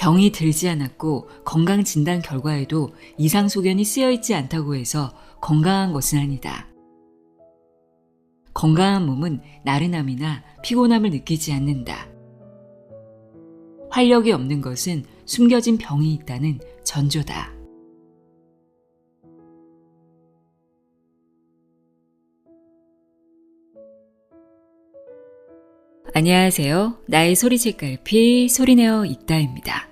병이 들지 않았고 건강진단 결과에도 이상 소견이 쓰여있지 않다고 해서 건강한 것은 아니다. 건강한 몸은 나른함이나 피곤함을 느끼지 않는다. 활력이 없는 것은 숨겨진 병이 있다는 전조다. 안녕하세요. 나의 소리책갈피 소리내어 읽다입니다.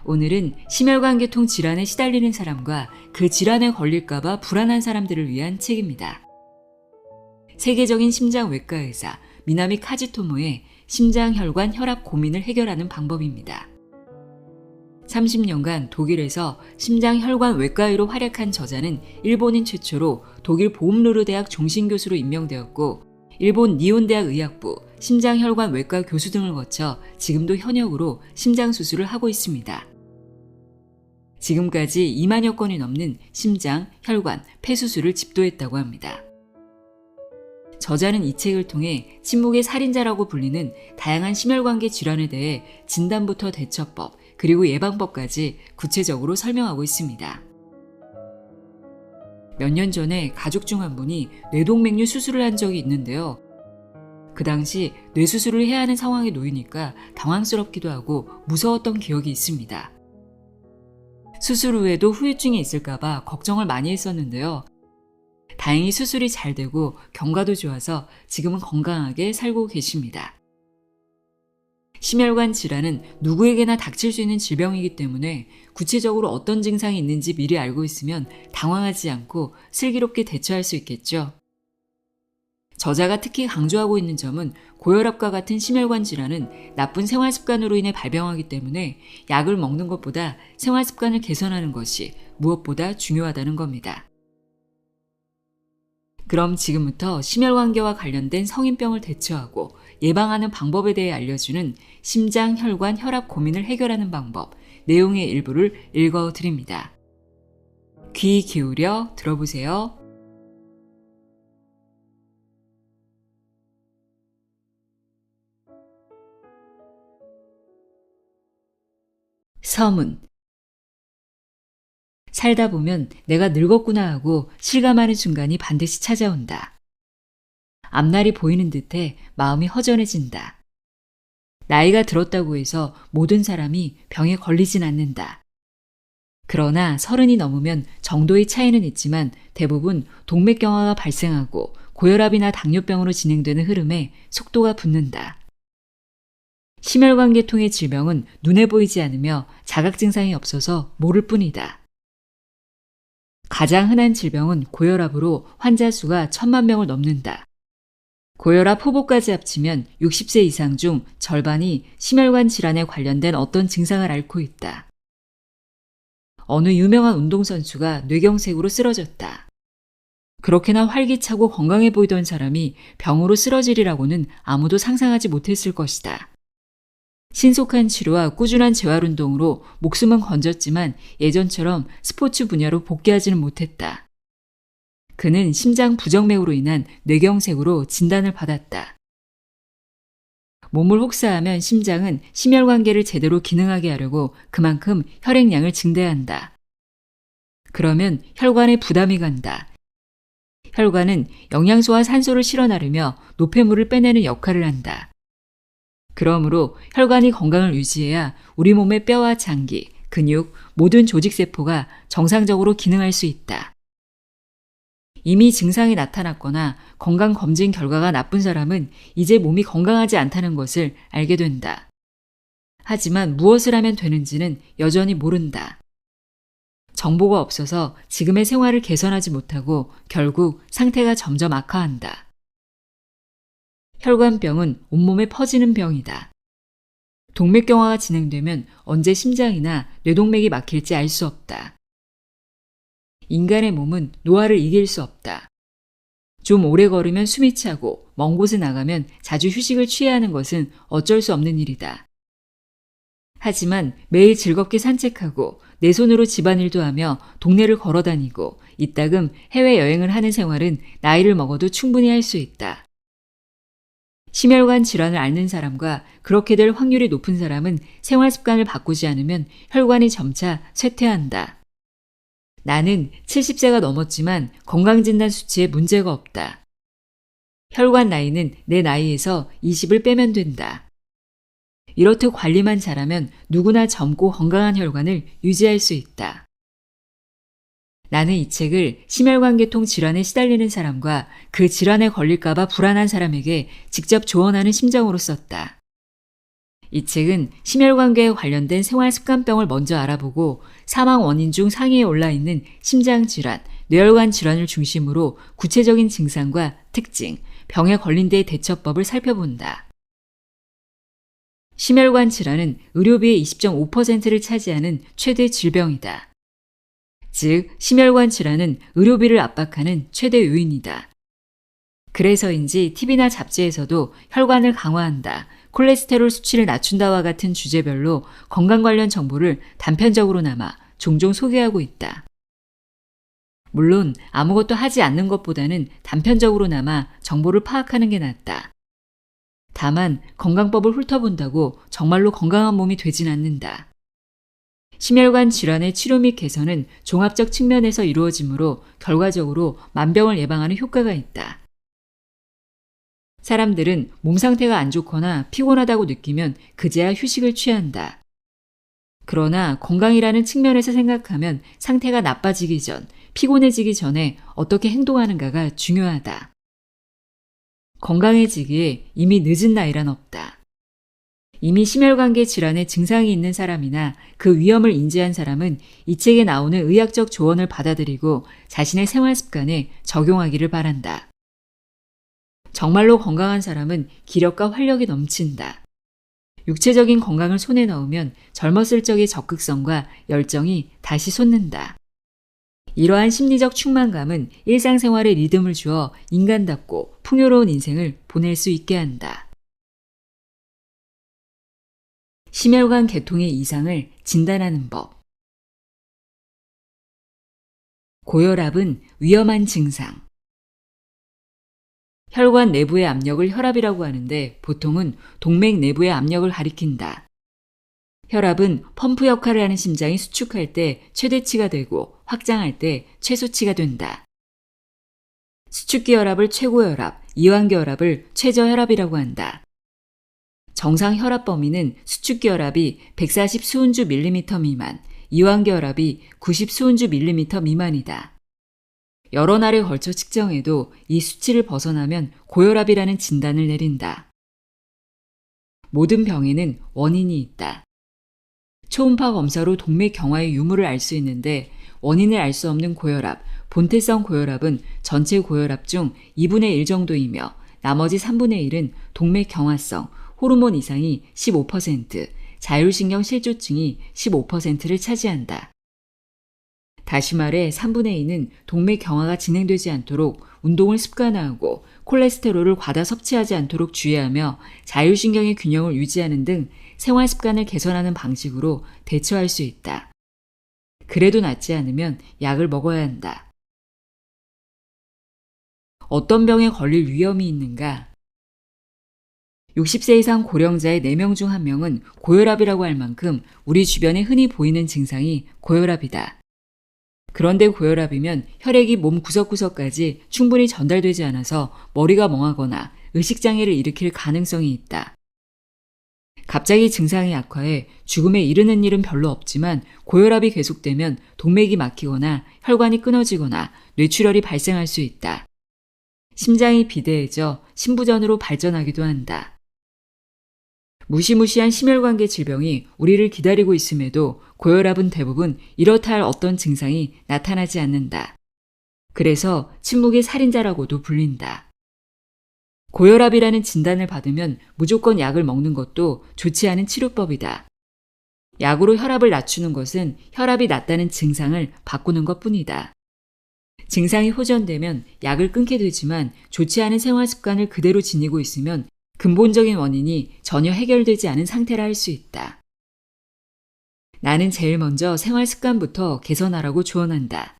오늘은 심혈관계통 질환에 시달리는 사람과 그 질환에 걸릴까봐 불안한 사람들을 위한 책입니다. 세계적인 심장외과 의사 미나미 카즈토모의 심장혈관 혈압 고민을 해결하는 방법입니다. 30년간 독일에서 심장혈관 외과의로 활약한 저자는 일본인 최초로 독일 보움루르 대학 종신교수로 임명되었고 일본 니온대학 의학부 심장혈관 외과 교수 등을 거쳐 지금도 현역으로 심장수술을 하고 있습니다. 지금까지 2만여 건이 넘는 심장, 혈관, 폐수술을 집도했다고 합니다. 저자는 이 책을 통해 침묵의 살인자라고 불리는 다양한 심혈관계 질환에 대해 진단부터 대처법, 그리고 예방법까지 구체적으로 설명하고 있습니다. 몇 년 전에 가족 중 한 분이 뇌동맥류 수술을 한 적이 있는데요. 그 당시 뇌수술을 해야 하는 상황에 놓이니까 당황스럽기도 하고 무서웠던 기억이 있습니다. 수술 후에도 후유증이 있을까봐 걱정을 많이 했었는데요. 다행히 수술이 잘 되고 경과도 좋아서 지금은 건강하게 살고 계십니다. 심혈관 질환은 누구에게나 닥칠 수 있는 질병이기 때문에 구체적으로 어떤 증상이 있는지 미리 알고 있으면 당황하지 않고 슬기롭게 대처할 수 있겠죠. 저자가 특히 강조하고 있는 점은 고혈압과 같은 심혈관 질환은 나쁜 생활 습관으로 인해 발병하기 때문에 약을 먹는 것보다 생활 습관을 개선하는 것이 무엇보다 중요하다는 겁니다. 그럼 지금부터 심혈관계와 관련된 성인병을 대처하고 예방하는 방법에 대해 알려주는 심장, 혈관, 혈압 고민을 해결하는 방법, 내용의 일부를 읽어드립니다. 귀 기울여 들어보세요. 서문. 살다 보면 내가 늙었구나 하고 실감하는 순간이 반드시 찾아온다. 앞날이 보이는 듯해 마음이 허전해진다. 나이가 들었다고 해서 모든 사람이 병에 걸리진 않는다. 그러나 30이 넘으면 정도의 차이는 있지만 대부분 동맥경화가 발생하고 고혈압이나 당뇨병으로 진행되는 흐름에 속도가 붙는다. 심혈관계통의 질병은 눈에 보이지 않으며 자각 증상이 없어서 모를 뿐이다. 가장 흔한 질병은 고혈압으로 환자 수가 1000만 명을 넘는다. 고혈압 후보까지 합치면 60세 이상 중 절반이 심혈관 질환에 관련된 어떤 증상을 앓고 있다. 어느 유명한 운동선수가 뇌경색으로 쓰러졌다. 그렇게나 활기차고 건강해 보이던 사람이 병으로 쓰러지리라고는 아무도 상상하지 못했을 것이다. 신속한 치료와 꾸준한 재활운동으로 목숨은 건졌지만 예전처럼 스포츠 분야로 복귀하지는 못했다. 그는 심장 부정맥으로 인한 뇌경색으로 진단을 받았다. 몸을 혹사하면 심장은 심혈관계를 제대로 기능하게 하려고 그만큼 혈액량을 증대한다. 그러면 혈관에 부담이 간다. 혈관은 영양소와 산소를 실어나르며 노폐물을 빼내는 역할을 한다. 그러므로 혈관이 건강을 유지해야 우리 몸의 뼈와 장기, 근육, 모든 조직세포가 정상적으로 기능할 수 있다. 이미 증상이 나타났거나 건강검진 결과가 나쁜 사람은 이제 몸이 건강하지 않다는 것을 알게 된다. 하지만 무엇을 하면 되는지는 여전히 모른다. 정보가 없어서 지금의 생활을 개선하지 못하고 결국 상태가 점점 악화한다. 혈관병은 온몸에 퍼지는 병이다. 동맥경화가 진행되면 언제 심장이나 뇌동맥이 막힐지 알 수 없다. 인간의 몸은 노화를 이길 수 없다. 좀 오래 걸으면 숨이 차고 먼 곳에 나가면 자주 휴식을 취해야 하는 것은 어쩔 수 없는 일이다. 하지만 매일 즐겁게 산책하고 내 손으로 집안일도 하며 동네를 걸어다니고 이따금 해외여행을 하는 생활은 나이를 먹어도 충분히 할 수 있다. 심혈관 질환을 앓는 사람과 그렇게 될 확률이 높은 사람은 생활 습관을 바꾸지 않으면 혈관이 점차 쇠퇴한다. 나는 70세가 넘었지만 건강진단 수치에 문제가 없다. 혈관 나이는 내 나이에서 20을 빼면 된다. 이렇듯 관리만 잘하면 누구나 젊고 건강한 혈관을 유지할 수 있다. 나는 이 책을 심혈관계통 질환에 시달리는 사람과 그 질환에 걸릴까봐 불안한 사람에게 직접 조언하는 심정으로 썼다. 이 책은 심혈관계에 관련된 생활습관병을 먼저 알아보고 사망 원인 중 상위에 올라있는 심장질환, 뇌혈관 질환을 중심으로 구체적인 증상과 특징, 병에 걸린 데의 대처법을 살펴본다. 심혈관 질환은 의료비의 20.5%를 차지하는 최대 질병이다. 즉, 심혈관 질환은 의료비를 압박하는 최대 요인이다. 그래서인지 TV나 잡지에서도 혈관을 강화한다, 콜레스테롤 수치를 낮춘다와 같은 주제별로 건강 관련 정보를 단편적으로나마 종종 소개하고 있다. 물론 아무것도 하지 않는 것보다는 단편적으로나마 정보를 파악하는 게 낫다. 다만 건강법을 훑어본다고 정말로 건강한 몸이 되진 않는다. 심혈관 질환의 치료 및 개선은 종합적 측면에서 이루어지므로 결과적으로 만병을 예방하는 효과가 있다. 사람들은 몸 상태가 안 좋거나 피곤하다고 느끼면 그제야 휴식을 취한다. 그러나 건강이라는 측면에서 생각하면 상태가 나빠지기 전, 피곤해지기 전에 어떻게 행동하는가가 중요하다. 건강해지기에 이미 늦은 나이란 없다. 이미 심혈관계 질환의 증상이 있는 사람이나 그 위험을 인지한 사람은 이 책에 나오는 의학적 조언을 받아들이고 자신의 생활 습관에 적용하기를 바란다. 정말로 건강한 사람은 기력과 활력이 넘친다. 육체적인 건강을 손에 넣으면 젊었을 적의 적극성과 열정이 다시 솟는다. 이러한 심리적 충만감은 일상생활에 리듬을 주어 인간답고 풍요로운 인생을 보낼 수 있게 한다. 심혈관 계통의 이상을 진단하는 법. 고혈압은 위험한 증상. 혈관 내부의 압력을 혈압이라고 하는데 보통은 동맥 내부의 압력을 가리킨다. 혈압은 펌프 역할을 하는 심장이 수축할 때 최대치가 되고 확장할 때 최소치가 된다. 수축기 혈압을 최고혈압, 이완기 혈압을 최저혈압이라고 한다. 정상 혈압 범위는 수축기 혈압이 140 수은주 밀리미터 미만, 이완기 혈압이 90 수은주 밀리미터 미만이다. 여러 날에 걸쳐 측정해도 이 수치를 벗어나면 고혈압이라는 진단을 내린다. 모든 병에는 원인이 있다. 초음파 검사로 동맥 경화의 유무를 알 수 있는데 원인을 알 수 없는 고혈압, 본태성 고혈압은 전체 고혈압 중 2분의 1 정도이며 나머지 3분의 1은 동맥 경화성, 호르몬 이상이 15%, 자율신경 실조증이 15%를 차지한다. 다시 말해 3분의 2는 동맥 경화가 진행되지 않도록 운동을 습관화하고 콜레스테롤을 과다 섭취하지 않도록 주의하며 자율신경의 균형을 유지하는 등 생활 습관을 개선하는 방식으로 대처할 수 있다. 그래도 낫지 않으면 약을 먹어야 한다. 어떤 병에 걸릴 위험이 있는가? 60세 이상 고령자의 4명 중 1명은 고혈압이라고 할 만큼 우리 주변에 흔히 보이는 증상이 고혈압이다. 그런데 고혈압이면 혈액이 몸 구석구석까지 충분히 전달되지 않아서 머리가 멍하거나 의식장애를 일으킬 가능성이 있다. 갑자기 증상이 악화해 죽음에 이르는 일은 별로 없지만 고혈압이 계속되면 동맥이 막히거나 혈관이 끊어지거나 뇌출혈이 발생할 수 있다. 심장이 비대해져 심부전으로 발전하기도 한다. 무시무시한 심혈관계 질병이 우리를 기다리고 있음에도 고혈압은 대부분 이렇다 할 어떤 증상이 나타나지 않는다. 그래서 침묵의 살인자라고도 불린다. 고혈압이라는 진단을 받으면 무조건 약을 먹는 것도 좋지 않은 치료법이다. 약으로 혈압을 낮추는 것은 혈압이 낮다는 증상을 바꾸는 것뿐이다. 증상이 호전되면 약을 끊게 되지만 좋지 않은 생활 습관을 그대로 지니고 있으면 근본적인 원인이 전혀 해결되지 않은 상태라 할 수 있다. 나는 제일 먼저 생활 습관부터 개선하라고 조언한다.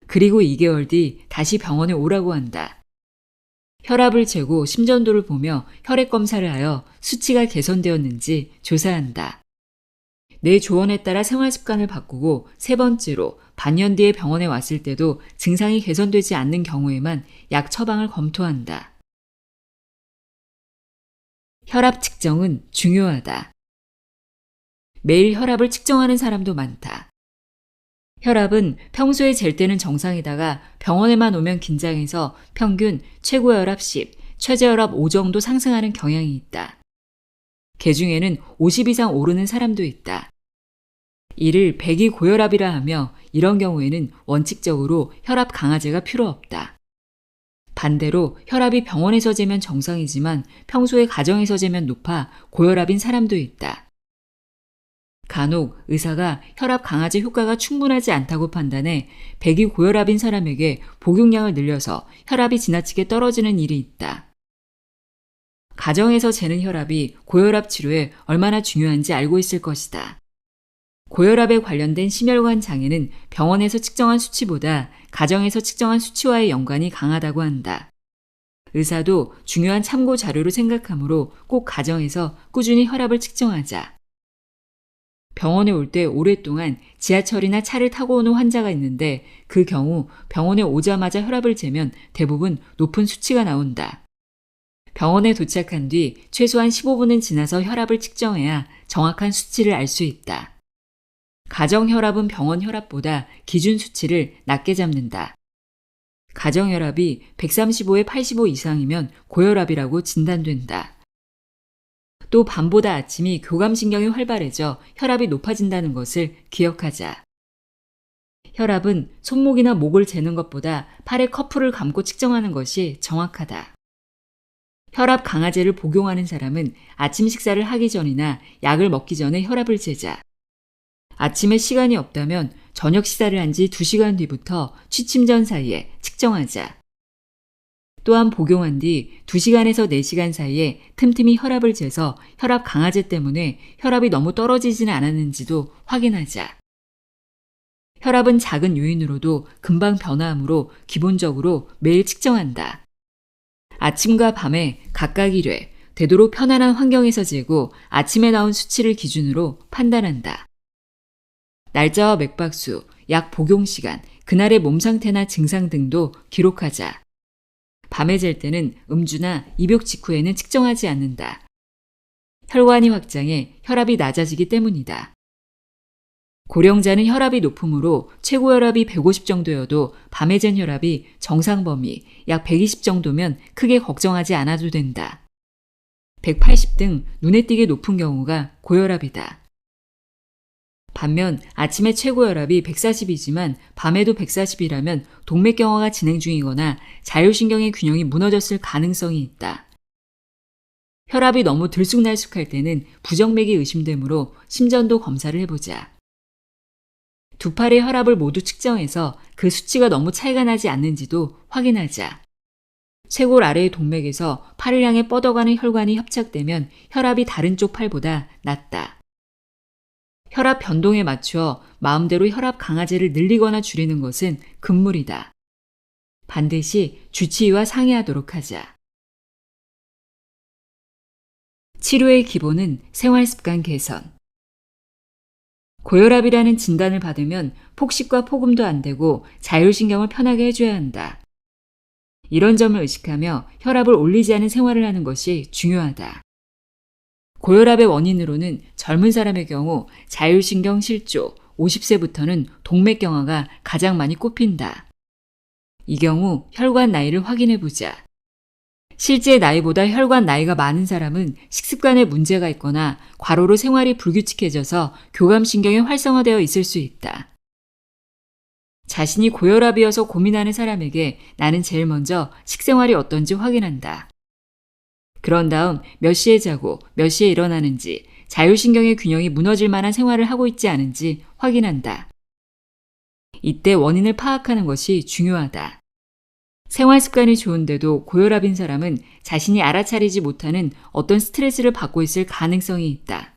그리고 2개월 뒤 다시 병원에 오라고 한다. 혈압을 재고 심전도를 보며 혈액 검사를 하여 수치가 개선되었는지 조사한다. 내 조언에 따라 생활 습관을 바꾸고 세 번째로 반년 뒤에 병원에 왔을 때도 증상이 개선되지 않는 경우에만 약 처방을 검토한다. 혈압 측정은 중요하다. 매일 혈압을 측정하는 사람도 많다. 혈압은 평소에 잴 때는 정상이다가 병원에만 오면 긴장해서 평균 최고혈압 10, 최저혈압 5 정도 상승하는 경향이 있다. 개중에는 50 이상 오르는 사람도 있다. 이를 배기 고혈압이라 하며 이런 경우에는 원칙적으로 혈압 강화제가 필요 없다. 반대로 혈압이 병원에서 재면 정상이지만 평소에 가정에서 재면 높아 고혈압인 사람도 있다. 간혹 의사가 혈압 강화제 효과가 충분하지 않다고 판단해 배기 고혈압인 사람에게 복용량을 늘려서 혈압이 지나치게 떨어지는 일이 있다. 가정에서 재는 혈압이 고혈압 치료에 얼마나 중요한지 알고 있을 것이다. 고혈압에 관련된 심혈관 장애는 병원에서 측정한 수치보다 가정에서 측정한 수치와의 연관이 강하다고 한다. 의사도 중요한 참고 자료로 생각하므로 꼭 가정에서 꾸준히 혈압을 측정하자. 병원에 올 때 오랫동안 지하철이나 차를 타고 오는 환자가 있는데 그 경우 병원에 오자마자 혈압을 재면 대부분 높은 수치가 나온다. 병원에 도착한 뒤 최소한 15분은 지나서 혈압을 측정해야 정확한 수치를 알 수 있다. 가정 혈압은 병원 혈압보다 기준 수치를 낮게 잡는다. 가정 혈압이 135에 85 이상이면 고혈압이라고 진단된다. 또 밤보다 아침이 교감신경이 활발해져 혈압이 높아진다는 것을 기억하자. 혈압은 손목이나 목을 재는 것보다 팔에 커프를 감고 측정하는 것이 정확하다. 혈압 강화제를 복용하는 사람은 아침 식사를 하기 전이나 약을 먹기 전에 혈압을 재자. 아침에 시간이 없다면 저녁 식사를 한 지 2시간 뒤부터 취침 전 사이에 측정하자. 또한 복용한 뒤 2시간에서 4시간 사이에 틈틈이 혈압을 재서 혈압 강화제 때문에 혈압이 너무 떨어지지는 않았는지도 확인하자. 혈압은 작은 요인으로도 금방 변화하므로 기본적으로 매일 측정한다. 아침과 밤에 각각 1회, 되도록 편안한 환경에서 재고 아침에 나온 수치를 기준으로 판단한다. 날짜와 맥박수, 약 복용 시간, 그날의 몸 상태나 증상 등도 기록하자. 밤에 잘 때는 음주나 입욕 직후에는 측정하지 않는다. 혈관이 확장해 혈압이 낮아지기 때문이다. 고령자는 혈압이 높으므로 최고 혈압이 150 정도여도 밤에 잰 혈압이 정상 범위 약 120 정도면 크게 걱정하지 않아도 된다. 180 등 눈에 띄게 높은 경우가 고혈압이다. 반면 아침에 최고 혈압이 140이지만 밤에도 140이라면 동맥경화가 진행 중이거나 자율신경의 균형이 무너졌을 가능성이 있다. 혈압이 너무 들쑥날쑥할 때는 부정맥이 의심되므로 심전도 검사를 해보자. 두 팔의 혈압을 모두 측정해서 그 수치가 너무 차이가 나지 않는지도 확인하자. 쇄골 아래의 동맥에서 팔을 향해 뻗어가는 혈관이 협착되면 혈압이 다른 쪽 팔보다 낮다. 혈압 변동에 맞추어 마음대로 혈압 강화제를 늘리거나 줄이는 것은 금물이다. 반드시 주치의와 상의하도록 하자. 치료의 기본은 생활습관 개선. 고혈압이라는 진단을 받으면 폭식과 폭음도 안 되고 자율신경을 편하게 해줘야 한다. 이런 점을 의식하며 혈압을 올리지 않은 생활을 하는 것이 중요하다. 고혈압의 원인으로는 젊은 사람의 경우 자율신경 실조, 50세부터는 동맥경화가 가장 많이 꼽힌다. 이 경우 혈관 나이를 확인해보자. 실제 나이보다 혈관 나이가 많은 사람은 식습관에 문제가 있거나 과로로 생활이 불규칙해져서 교감신경이 활성화되어 있을 수 있다. 자신이 고혈압이어서 고민하는 사람에게 나는 제일 먼저 식생활이 어떤지 확인한다. 그런 다음 몇 시에 자고 몇 시에 일어나는지, 자율신경의 균형이 무너질 만한 생활을 하고 있지 않은지 확인한다. 이때 원인을 파악하는 것이 중요하다. 생활 습관이 좋은데도 고혈압인 사람은 자신이 알아차리지 못하는 어떤 스트레스를 받고 있을 가능성이 있다.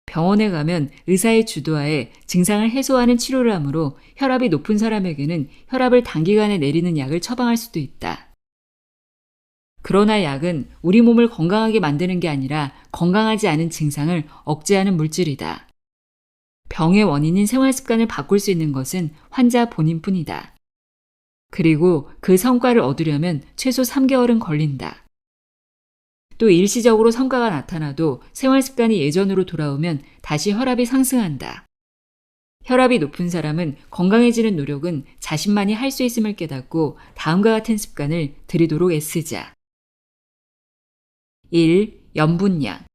병원에 가면 의사의 주도하에 증상을 해소하는 치료를 하므로 혈압이 높은 사람에게는 혈압을 단기간에 내리는 약을 처방할 수도 있다. 그러나 약은 우리 몸을 건강하게 만드는 게 아니라 건강하지 않은 증상을 억제하는 물질이다. 병의 원인인 생활 습관을 바꿀 수 있는 것은 환자 본인뿐이다. 그리고 그 성과를 얻으려면 최소 3개월은 걸린다. 또 일시적으로 성과가 나타나도 생활 습관이 예전으로 돌아오면 다시 혈압이 상승한다. 혈압이 높은 사람은 건강해지는 노력은 자신만이 할 수 있음을 깨닫고 다음과 같은 습관을 들이도록 애쓰자. 1. 염분량.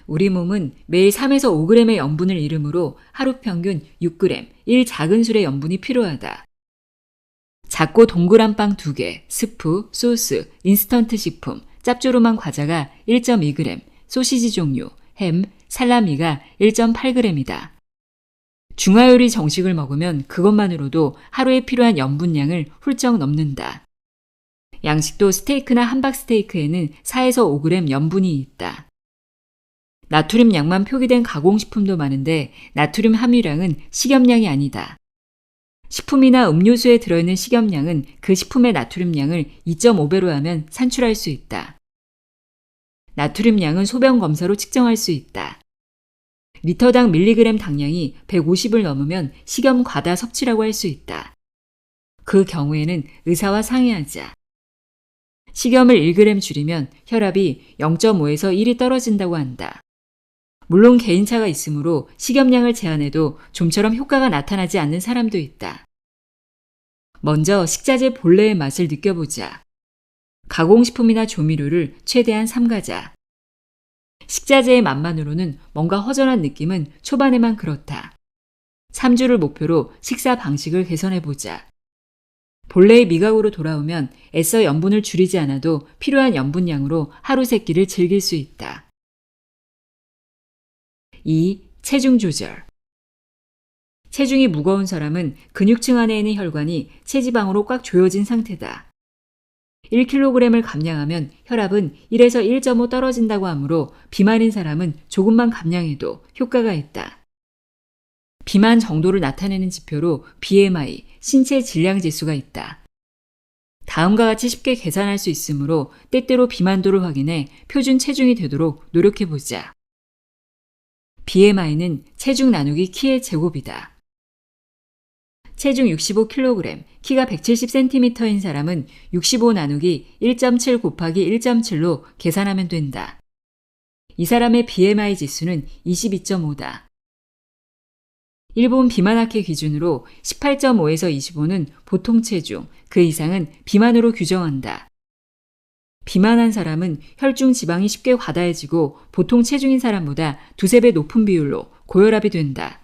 우리 몸은 매일 3에서 5g의 염분을 잃으므로 하루 평균 6g, 1 작은 술의 염분이 필요하다. 작고 동그란 빵 2개, 스프, 소스, 인스턴트 식품, 짭조름한 과자가 1.2g, 소시지 종류, 햄, 살라미가 1.8g이다. 중화요리 정식을 먹으면 그것만으로도 하루에 필요한 염분량을 훌쩍 넘는다. 양식도 스테이크나 함박스테이크에는 4에서 5g 염분이 있다. 나트륨 양만 표기된 가공식품도 많은데 나트륨 함유량은 식염량이 아니다. 식품이나 음료수에 들어있는 식염량은 그 식품의 나트륨량을 2.5배로 하면 산출할 수 있다. 나트륨량은 소변 검사로 측정할 수 있다. 리터당 밀리그램 당량이 150을 넘으면 식염 과다 섭취라고 할 수 있다. 그 경우에는 의사와 상의하자. 식염을 1g 줄이면 혈압이 0.5에서 1이 떨어진다고 한다. 물론 개인차가 있으므로 식염량을 제한해도 좀처럼 효과가 나타나지 않는 사람도 있다. 먼저 식자재 본래의 맛을 느껴보자. 가공식품이나 조미료를 최대한 삼가자. 식자재의 맛만으로는 뭔가 허전한 느낌은 초반에만 그렇다. 3주를 목표로 식사 방식을 개선해보자. 본래의 미각으로 돌아오면 애써 염분을 줄이지 않아도 필요한 염분량으로 하루 세끼를 즐길 수 있다. 2. 체중 조절. 체중이 무거운 사람은 근육층 안에 있는 혈관이 체지방으로 꽉 조여진 상태다. 1kg을 감량하면 혈압은 1에서 1.5 떨어진다고 하므로 비만인 사람은 조금만 감량해도 효과가 있다. 비만 정도를 나타내는 지표로 BMI, 신체 질량 지수가 있다. 다음과 같이 쉽게 계산할 수 있으므로 때때로 비만도를 확인해 표준 체중이 되도록 노력해보자. BMI는 체중 나누기 키의 제곱이다. 체중 65kg, 키가 170cm인 사람은 65 나누기 1.7 곱하기 1.7로 계산하면 된다. 이 사람의 BMI 지수는 22.5다. 일본 비만학회 기준으로 18.5에서 25는 보통 체중, 그 이상은 비만으로 규정한다. 비만한 사람은 혈중 지방이 쉽게 과다해지고 보통 체중인 사람보다 2~3배 높은 비율로 고혈압이 된다.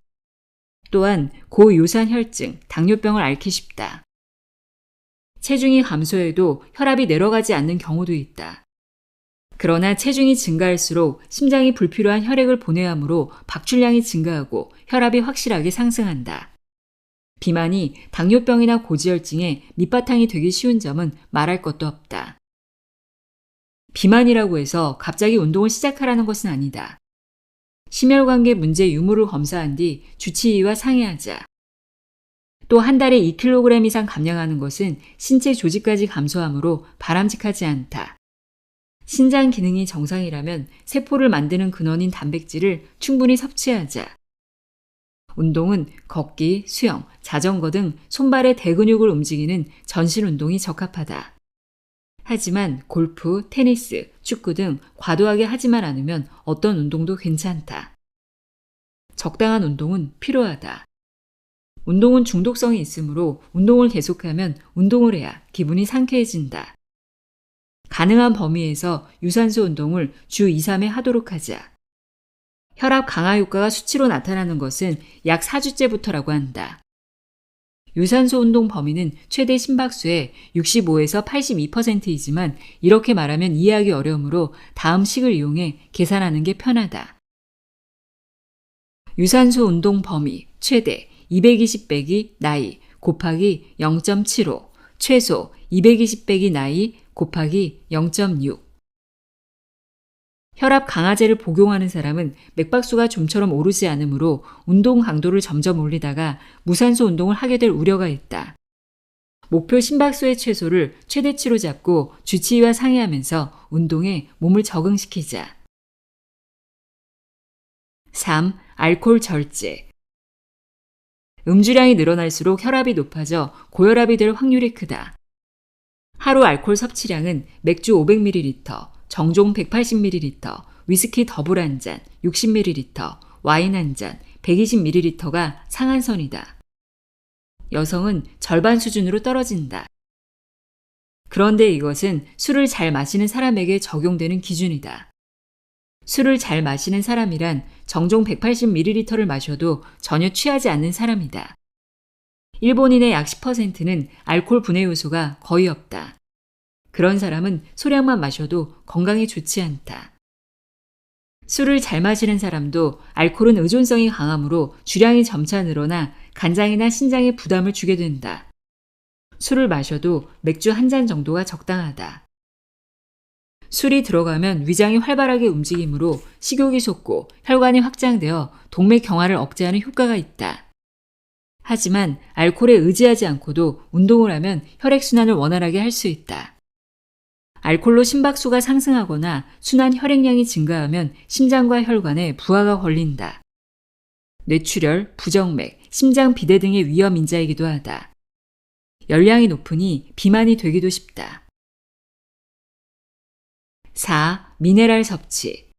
또한 고유산 혈증, 당뇨병을 앓기 쉽다. 체중이 감소해도 혈압이 내려가지 않는 경우도 있다. 그러나 체중이 증가할수록 심장이 불필요한 혈액을 보내야 하므로 박출량이 증가하고 혈압이 확실하게 상승한다. 비만이 당뇨병이나 고지혈증의 밑바탕이 되기 쉬운 점은 말할 것도 없다. 비만이라고 해서 갑자기 운동을 시작하라는 것은 아니다. 심혈관계 문제 유무를 검사한 뒤 주치의와 상의하자. 또 한 달에 2kg 이상 감량하는 것은 신체 조직까지 감소하므로 바람직하지 않다. 신장 기능이 정상이라면 세포를 만드는 근원인 단백질을 충분히 섭취하자. 운동은 걷기, 수영, 자전거 등 손발의 대근육을 움직이는 전신 운동이 적합하다. 하지만 골프, 테니스, 축구 등 과도하게 하지만 않으면 어떤 운동도 괜찮다. 적당한 운동은 필요하다. 운동은 중독성이 있으므로 운동을 계속하면 운동을 해야 기분이 상쾌해진다. 가능한 범위에서 유산소 운동을 주 2~3회 하도록 하자. 혈압 강화 효과가 수치로 나타나는 것은 약 4주째부터라고 한다. 유산소 운동 범위는 최대 심박수의 65에서 82%이지만 이렇게 말하면 이해하기 어려우므로 다음 식을 이용해 계산하는 게 편하다. 유산소 운동 범위 최대 220 빼기 나이 곱하기 0.75 최소 220 빼기 나이 곱하기 0.6 혈압 강화제를 복용하는 사람은 맥박수가 좀처럼 오르지 않으므로 운동 강도를 점점 올리다가 무산소 운동을 하게 될 우려가 있다. 목표 심박수의 최소를 최대치로 잡고 주치의와 상의하면서 운동에 몸을 적응시키자. 3. 알코올 절제. 음주량이 늘어날수록 혈압이 높아져 고혈압이 될 확률이 크다. 하루 알코올 섭취량은 맥주 500ml, 정종 180ml, 위스키 더블 한 잔 60ml, 와인 한 잔 120ml가 상한선이다. 여성은 절반 수준으로 떨어진다. 그런데 이것은 술을 잘 마시는 사람에게 적용되는 기준이다. 술을 잘 마시는 사람이란 정종 180ml를 마셔도 전혀 취하지 않는 사람이다. 일본인의 약 10%는 알코올 분해 요소가 거의 없다. 그런 사람은 소량만 마셔도 건강에 좋지 않다. 술을 잘 마시는 사람도 알코올은 의존성이 강하므로 주량이 점차 늘어나 간장이나 신장에 부담을 주게 된다. 술을 마셔도 맥주 한 잔 정도가 적당하다. 술이 들어가면 위장이 활발하게 움직이므로 식욕이 솟고 혈관이 확장되어 동맥 경화를 억제하는 효과가 있다. 하지만 알코올에 의지하지 않고도 운동을 하면 혈액순환을 원활하게 할 수 있다. 알코올로 심박수가 상승하거나 순환 혈액량이 증가하면 심장과 혈관에 부하가 걸린다. 뇌출혈, 부정맥, 심장 비대 등의 위험 인자이기도 하다. 열량이 높으니 비만이 되기도 쉽다. 4. 미네랄 섭취.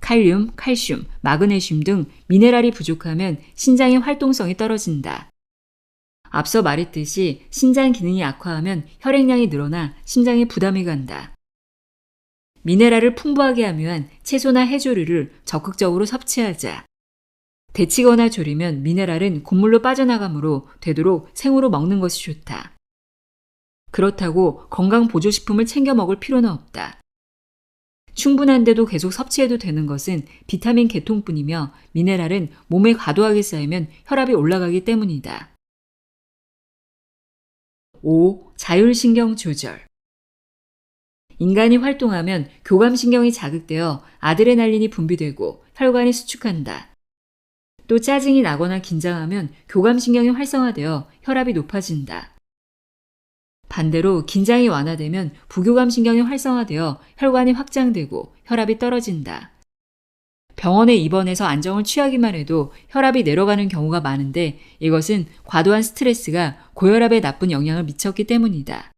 칼륨, 칼슘, 마그네슘 등 미네랄이 부족하면 신장의 활동성이 떨어진다. 앞서 말했듯이 신장 기능이 악화하면 혈액량이 늘어나 심장에 부담이 간다. 미네랄을 풍부하게 하기 위한 채소나 해조류를 적극적으로 섭취하자. 데치거나 졸이면 미네랄은 곡물로 빠져나가므로 되도록 생으로 먹는 것이 좋다. 그렇다고 건강보조식품을 챙겨 먹을 필요는 없다. 충분한데도 계속 섭취해도 되는 것은 비타민 계통뿐이며 미네랄은 몸에 과도하게 쌓이면 혈압이 올라가기 때문이다. 5. 자율신경 조절. 인간이 활동하면 교감신경이 자극되어 아드레날린이 분비되고 혈관이 수축한다. 또 짜증이 나거나 긴장하면 교감신경이 활성화되어 혈압이 높아진다. 반대로 긴장이 완화되면 부교감신경이 활성화되어 혈관이 확장되고 혈압이 떨어진다. 병원에 입원해서 안정을 취하기만 해도 혈압이 내려가는 경우가 많은데 이것은 과도한 스트레스가 고혈압에 나쁜 영향을 미쳤기 때문이다.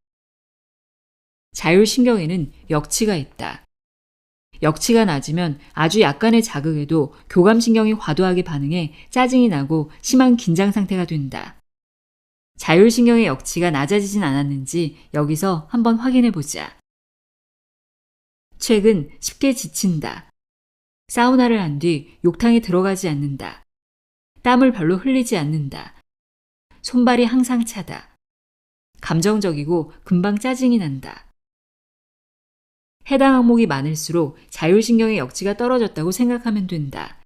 자율신경에는 역치가 있다. 역치가 낮으면 아주 약간의 자극에도 교감신경이 과도하게 반응해 짜증이 나고 심한 긴장 상태가 된다. 자율신경의 역치가 낮아지진 않았는지 여기서 한번 확인해 보자. 최근 쉽게 지친다. 사우나를 한 뒤 욕탕에 들어가지 않는다. 땀을 별로 흘리지 않는다. 손발이 항상 차다. 감정적이고 금방 짜증이 난다. 해당 항목이 많을수록 자율신경의 역치가 떨어졌다고 생각하면 된다.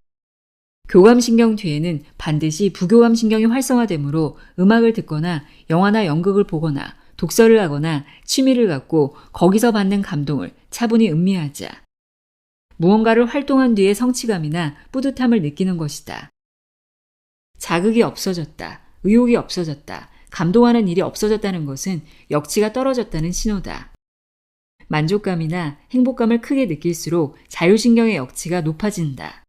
교감신경 뒤에는 반드시 부교감신경이 활성화되므로 음악을 듣거나 영화나 연극을 보거나 독서를 하거나 취미를 갖고 거기서 받는 감동을 차분히 음미하자. 무언가를 활동한 뒤에 성취감이나 뿌듯함을 느끼는 것이다. 자극이 없어졌다, 의욕이 없어졌다, 감동하는 일이 없어졌다는 것은 역치가 떨어졌다는 신호다. 만족감이나 행복감을 크게 느낄수록 자율신경의 역치가 높아진다.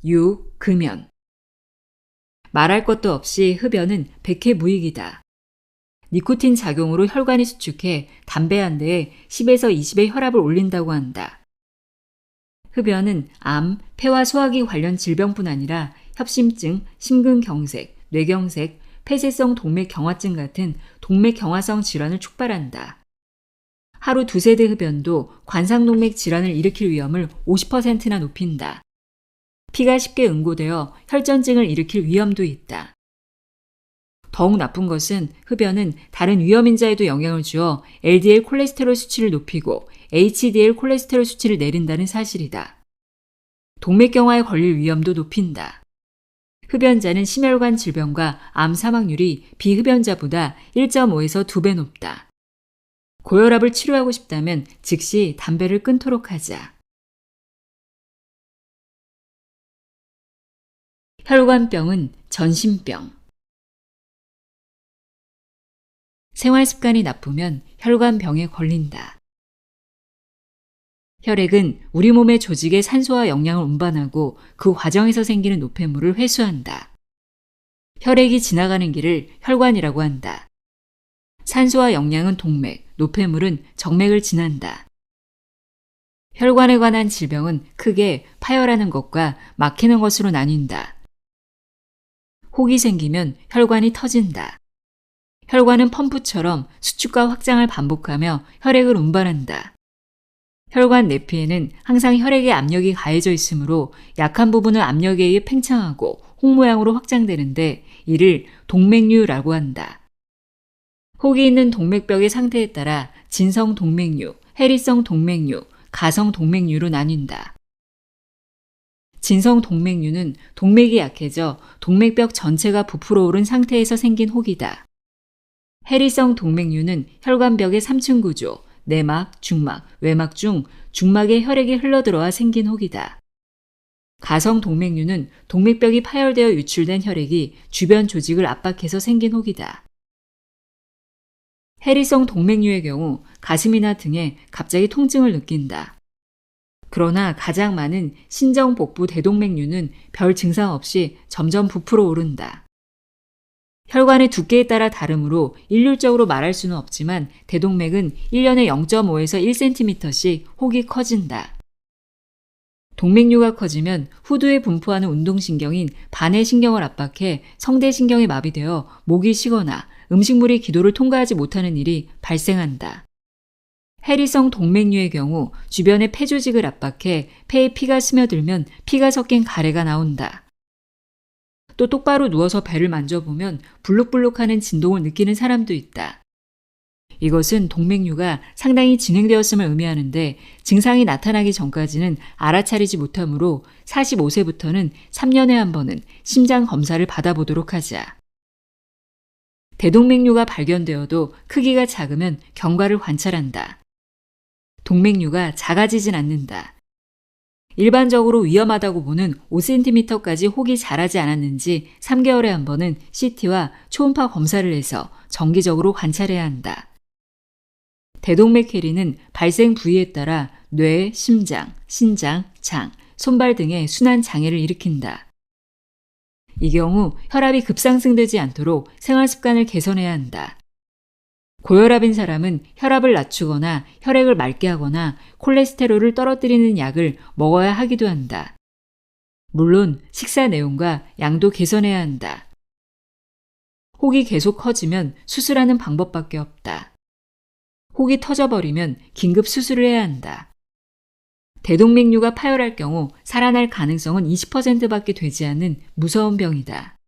6. 금연. 말할 것도 없이 흡연은 백해무익이다. 니코틴 작용으로 혈관이 수축해 담배 한 대에 10에서 20의 혈압을 올린다고 한다. 흡연은 암, 폐와 소화기 관련 질병뿐 아니라 협심증, 심근경색, 뇌경색, 폐쇄성 동맥경화증 같은 동맥경화성 질환을 촉발한다. 하루 두세 대 흡연도 관상동맥 질환을 일으킬 위험을 50%나 높인다. 피가 쉽게 응고되어 혈전증을 일으킬 위험도 있다. 더욱 나쁜 것은 흡연은 다른 위험인자에도 영향을 주어 LDL 콜레스테롤 수치를 높이고 HDL 콜레스테롤 수치를 내린다는 사실이다. 동맥경화에 걸릴 위험도 높인다. 흡연자는 심혈관 질병과 암 사망률이 비흡연자보다 1.5에서 2배 높다. 고혈압을 치료하고 싶다면 즉시 담배를 끊도록 하자. 혈관병은 전신병. 생활 습관이 나쁘면 혈관병에 걸린다. 혈액은 우리 몸의 조직에 산소와 영양을 운반하고 그 과정에서 생기는 노폐물을 회수한다. 혈액이 지나가는 길을 혈관이라고 한다. 산소와 영양은 동맥, 노폐물은 정맥을 지난다. 혈관에 관한 질병은 크게 파열하는 것과 막히는 것으로 나뉜다. 혹이 생기면 혈관이 터진다. 혈관은 펌프처럼 수축과 확장을 반복하며 혈액을 운반한다. 혈관 내피에는 항상 혈액의 압력이 가해져 있으므로 약한 부분을 압력에 의해 팽창하고 홍 모양으로 확장되는데 이를 동맥류라고 한다. 혹이 있는 동맥벽의 상태에 따라 진성 동맥류, 해리성 동맥류, 가성 동맥류로 나뉜다. 진성 동맥류는 동맥이 약해져 동맥벽 전체가 부풀어 오른 상태에서 생긴 혹이다. 해리성 동맥류는 혈관벽의 3층 구조, 내막, 중막, 외막 중 중막에 혈액이 흘러들어와 생긴 혹이다. 가성 동맥류는 동맥벽이 파열되어 유출된 혈액이 주변 조직을 압박해서 생긴 혹이다. 해리성 동맥류의 경우 가슴이나 등에 갑자기 통증을 느낀다. 그러나 가장 많은 신정 복부 대동맥류는 별 증상 없이 점점 부풀어 오른다. 혈관의 두께에 따라 다르므로 일률적으로 말할 수는 없지만 대동맥은 1년에 0.5에서 1cm씩 혹이 커진다. 동맥류가 커지면 후두에 분포하는 운동신경인 반해신경을 압박해 성대신경이 마비되어 목이 쉬거나 음식물이 기도를 통과하지 못하는 일이 발생한다. 해리성 동맥류의 경우 주변의 폐조직을 압박해 폐에 피가 스며들면 피가 섞인 가래가 나온다. 또 똑바로 누워서 배를 만져보면 불룩불룩하는 진동을 느끼는 사람도 있다. 이것은 동맥류가 상당히 진행되었음을 의미하는데 증상이 나타나기 전까지는 알아차리지 못하므로 45세부터는 3년에 한 번은 심장 검사를 받아보도록 하자. 대동맥류가 발견되어도 크기가 작으면 경과를 관찰한다. 동맥류가 작아지진 않는다. 일반적으로 위험하다고 보는 5cm까지 혹이 자라지 않았는지 3개월에 한 번은 CT와 초음파 검사를 해서 정기적으로 관찰해야 한다. 대동맥 해리는 발생 부위에 따라 뇌, 심장, 신장, 장, 손발 등의 순환 장애를 일으킨다. 이 경우 혈압이 급상승되지 않도록 생활 습관을 개선해야 한다. 고혈압인 사람은 혈압을 낮추거나 혈액을 맑게 하거나 콜레스테롤을 떨어뜨리는 약을 먹어야 하기도 한다. 물론 식사 내용과 양도 개선해야 한다. 혹이 계속 커지면 수술하는 방법밖에 없다. 혹이 터져버리면 긴급 수술을 해야 한다. 대동맥류가 파열할 경우 살아날 가능성은 20%밖에 되지 않는 무서운 병이다.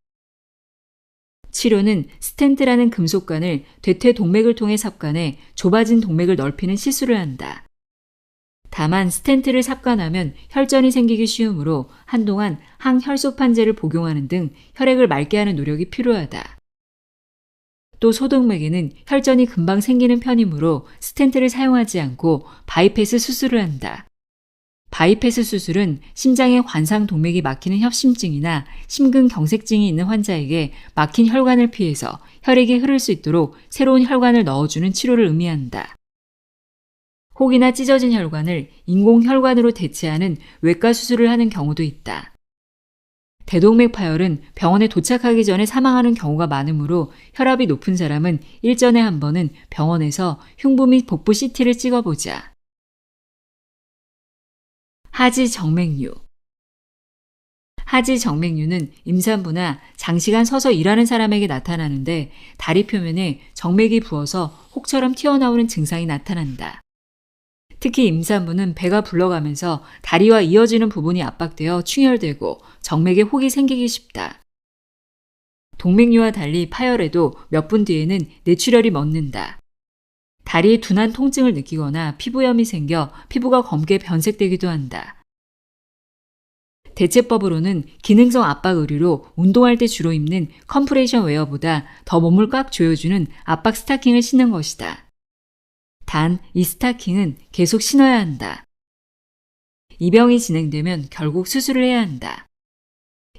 치료는 스텐트라는 금속관을 대퇴 동맥을 통해 삽관해 좁아진 동맥을 넓히는 시술을 한다. 다만 스텐트를 삽관하면 혈전이 생기기 쉬우므로 한동안 항혈소판제를 복용하는 등 혈액을 맑게 하는 노력이 필요하다. 또 소동맥에는 혈전이 금방 생기는 편이므로 스텐트를 사용하지 않고 바이패스 수술을 한다. 바이패스 수술은 심장의 관상 동맥이 막히는 협심증이나 심근경색증이 있는 환자에게 막힌 혈관을 피해서 혈액이 흐를 수 있도록 새로운 혈관을 넣어주는 치료를 의미한다. 혹이나 찢어진 혈관을 인공혈관으로 대체하는 외과 수술을 하는 경우도 있다. 대동맥 파열은 병원에 도착하기 전에 사망하는 경우가 많으므로 혈압이 높은 사람은 일전에 한 번은 병원에서 흉부 및 복부 CT를 찍어보자. 하지정맥류. 하지정맥류는 임산부나 장시간 서서 일하는 사람에게 나타나는데 다리 표면에 정맥이 부어서 혹처럼 튀어나오는 증상이 나타난다. 특히 임산부는 배가 불러가면서 다리와 이어지는 부분이 압박되어 충혈되고 정맥에 혹이 생기기 쉽다. 동맥류와 달리 파열에도 몇 분 뒤에는 뇌출혈이 멎는다. 다리에 둔한 통증을 느끼거나 피부염이 생겨 피부가 검게 변색되기도 한다. 대체법으로는 기능성 압박 의류로 운동할 때 주로 입는 컴프레션 웨어보다 더 몸을 꽉 조여주는 압박 스타킹을 신는 것이다. 단, 이 스타킹은 계속 신어야 한다. 이 병이 진행되면 결국 수술을 해야 한다.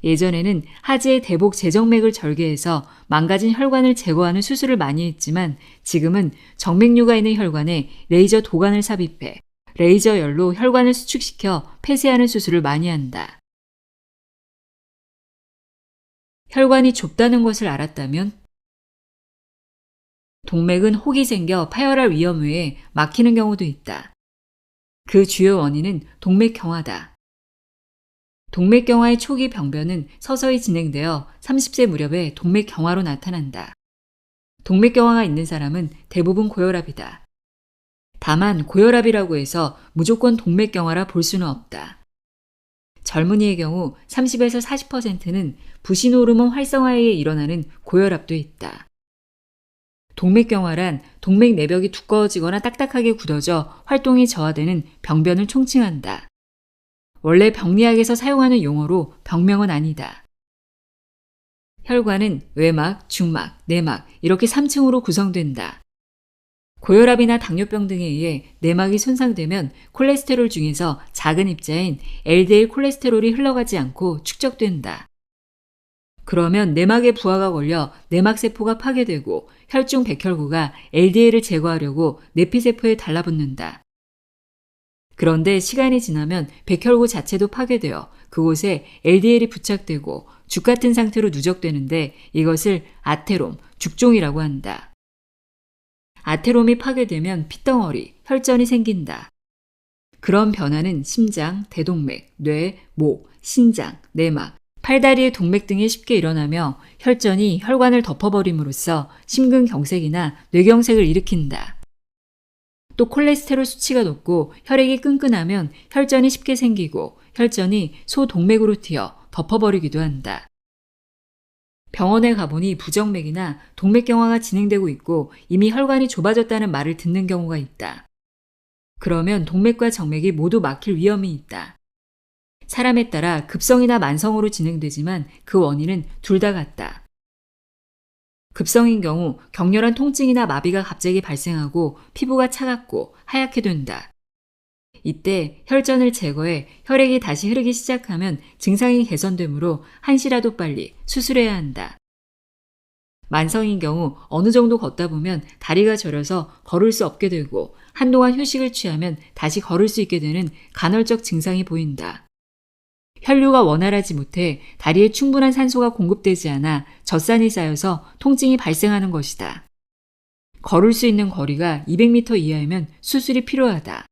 예전에는 하지의 대복 제정맥을 절개해서 망가진 혈관을 제거하는 수술을 많이 했지만 지금은 정맥류가 있는 혈관에 레이저 도관을 삽입해 레이저 열로 혈관을 수축시켜 폐쇄하는 수술을 많이 한다. 혈관이 좁다는 것을 알았다면 동맥은 혹이 생겨 파열할 위험 외에 막히는 경우도 있다. 그 주요 원인은 동맥경화다. 동맥경화의 초기 병변은 서서히 진행되어 30세 무렵에 동맥경화로 나타난다. 동맥경화가 있는 사람은 대부분 고혈압이다. 다만 고혈압이라고 해서 무조건 동맥경화라 볼 수는 없다. 젊은이의 경우 30에서 40%는 부신호르몬 활성화에 의해 일어나는 고혈압도 있다. 동맥경화란 동맥 내벽이 두꺼워지거나 딱딱하게 굳어져 활동이 저하되는 병변을 총칭한다. 원래 병리학에서 사용하는 용어로 병명은 아니다. 혈관은 외막, 중막, 내막 이렇게 3층으로 구성된다. 고혈압이나 당뇨병 등에 의해 내막이 손상되면 콜레스테롤 중에서 작은 입자인 LDL 콜레스테롤이 흘러가지 않고 축적된다. 그러면 내막에 부하가 걸려 내막세포가 파괴되고 혈중 백혈구가 LDL을 제거하려고 내피세포에 달라붙는다. 그런데 시간이 지나면 백혈구 자체도 파괴되어 그곳에 LDL이 부착되고 죽 같은 상태로 누적되는데 이것을 아테롬, 죽종이라고 한다. 아테롬이 파괴되면 핏덩어리, 혈전이 생긴다. 그런 변화는 심장, 대동맥, 뇌, 목, 신장, 내막, 팔다리의 동맥 등에 쉽게 일어나며 혈전이 혈관을 덮어버림으로써 심근경색이나 뇌경색을 일으킨다. 또 콜레스테롤 수치가 높고 혈액이 끈끈하면 혈전이 쉽게 생기고 혈전이 소동맥으로 튀어 덮어버리기도 한다. 병원에 가보니 부정맥이나 동맥경화가 진행되고 있고 이미 혈관이 좁아졌다는 말을 듣는 경우가 있다. 그러면 동맥과 정맥이 모두 막힐 위험이 있다. 사람에 따라 급성이나 만성으로 진행되지만 그 원인은 둘 다 같다. 급성인 경우 격렬한 통증이나 마비가 갑자기 발생하고 피부가 차갑고 하얗게 된다. 이때 혈전을 제거해 혈액이 다시 흐르기 시작하면 증상이 개선되므로 한시라도 빨리 수술해야 한다. 만성인 경우 어느 정도 걷다 보면 다리가 저려서 걸을 수 없게 되고 한동안 휴식을 취하면 다시 걸을 수 있게 되는 간헐적 증상이 보인다. 혈류가 원활하지 못해 다리에 충분한 산소가 공급되지 않아 젖산이 쌓여서 통증이 발생하는 것이다. 걸을 수 있는 거리가 200m 이하이면 수술이 필요하다.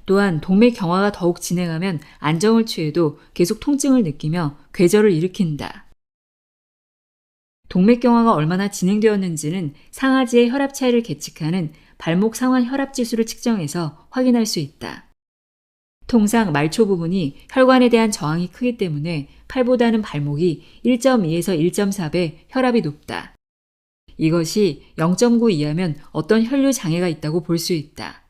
또한 동맥경화가 더욱 진행하면 안정을 취해도 계속 통증을 느끼며 괴절을 일으킨다. 동맥경화가 얼마나 진행되었는지는 상하지의 혈압 차이를 계측하는 발목 상완 혈압지수를 측정해서 확인할 수 있다. 통상 말초 부분이 혈관에 대한 저항이 크기 때문에 팔보다는 발목이 1.2에서 1.4배 혈압이 높다. 이것이 0.9 이하면 어떤 혈류 장애가 있다고 볼 수 있다.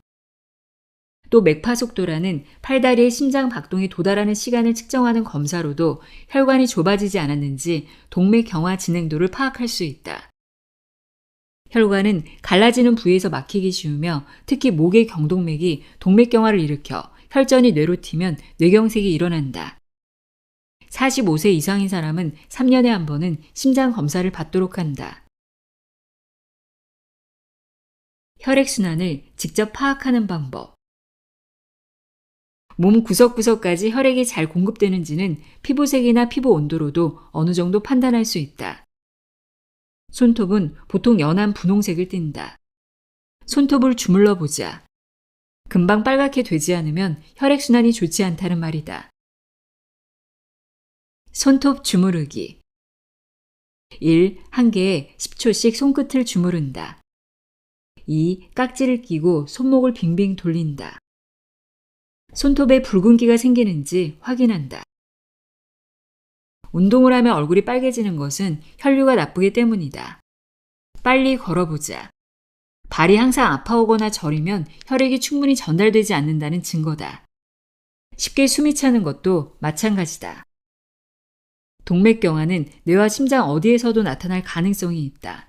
또 맥파속도라는 팔다리의 심장 박동이 도달하는 시간을 측정하는 검사로도 혈관이 좁아지지 않았는지 동맥경화 진행도를 파악할 수 있다. 혈관은 갈라지는 부위에서 막히기 쉬우며 특히 목의 경동맥이 동맥경화를 일으켜 혈전이 뇌로 튀면 뇌경색이 일어난다. 45세 이상인 사람은 3년에 한 번은 심장 검사를 받도록 한다. 혈액순환을 직접 파악하는 방법. 몸 구석구석까지 혈액이 잘 공급되는지는 피부색이나 피부 온도로도 어느 정도 판단할 수 있다. 손톱은 보통 연한 분홍색을 띈다. 손톱을 주물러 보자. 금방 빨갛게 되지 않으면 혈액순환이 좋지 않다는 말이다. 손톱 주무르기. 1. 한 개에 10초씩 손끝을 주무른다. 2. 깍지를 끼고 손목을 빙빙 돌린다. 손톱에 붉은기가 생기는지 확인한다. 운동을 하면 얼굴이 빨개지는 것은 혈류가 나쁘기 때문이다. 빨리 걸어보자. 발이 항상 아파오거나 저리면 혈액이 충분히 전달되지 않는다는 증거다. 쉽게 숨이 차는 것도 마찬가지다. 동맥경화는 뇌와 심장 어디에서도 나타날 가능성이 있다.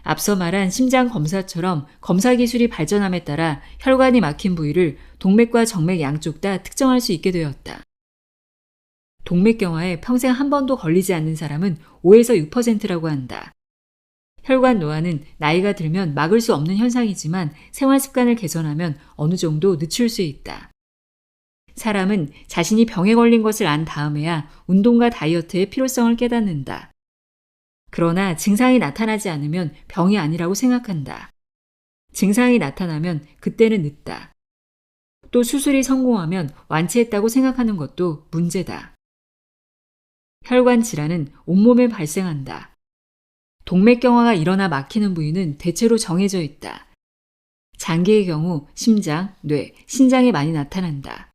앞서 말한 심장 검사처럼 검사 기술이 발전함에 따라 혈관이 막힌 부위를 동맥과 정맥 양쪽 다 특정할 수 있게 되었다. 동맥경화에 평생 한 번도 걸리지 않는 사람은 5에서 6%라고 한다. 혈관 노화는 나이가 들면 막을 수 없는 현상이지만 생활 습관을 개선하면 어느 정도 늦출 수 있다. 사람은 자신이 병에 걸린 것을 안 다음에야 운동과 다이어트의 필요성을 깨닫는다. 그러나 증상이 나타나지 않으면 병이 아니라고 생각한다. 증상이 나타나면 그때는 늦다. 또 수술이 성공하면 완치했다고 생각하는 것도 문제다. 혈관 질환은 온몸에 발생한다. 동맥경화가 일어나 막히는 부위는 대체로 정해져 있다. 장기의 경우 심장, 뇌, 신장에 많이 나타난다.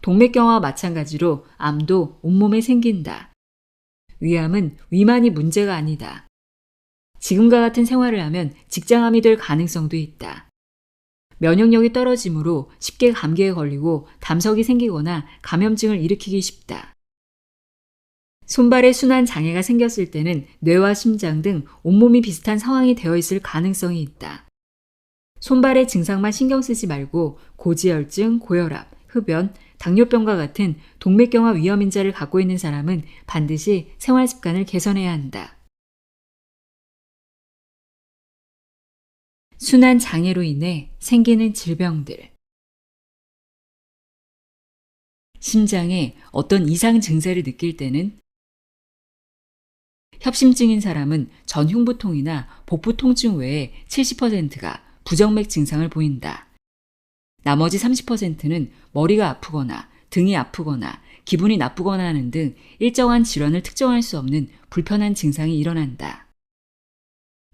동맥경화와 마찬가지로 암도 온몸에 생긴다. 위암은 위만이 문제가 아니다. 지금과 같은 생활을 하면 직장암이 될 가능성도 있다. 면역력이 떨어지므로 쉽게 감기에 걸리고 담석이 생기거나 감염증을 일으키기 쉽다. 손발에 순환 장애가 생겼을 때는 뇌와 심장 등 온몸이 비슷한 상황이 되어 있을 가능성이 있다. 손발의 증상만 신경 쓰지 말고 고지혈증, 고혈압, 흡연, 당뇨병과 같은 동맥경화 위험 인자를 갖고 있는 사람은 반드시 생활 습관을 개선해야 한다. 순환 장애로 인해 생기는 질병들. 심장에 어떤 이상 증세를 느낄 때는 협심증인 사람은 전흉부통이나 복부 통증 외에 70%가 부정맥 증상을 보인다. 나머지 30%는 머리가 아프거나 등이 아프거나 기분이 나쁘거나 하는 등 일정한 질환을 특정할 수 없는 불편한 증상이 일어난다.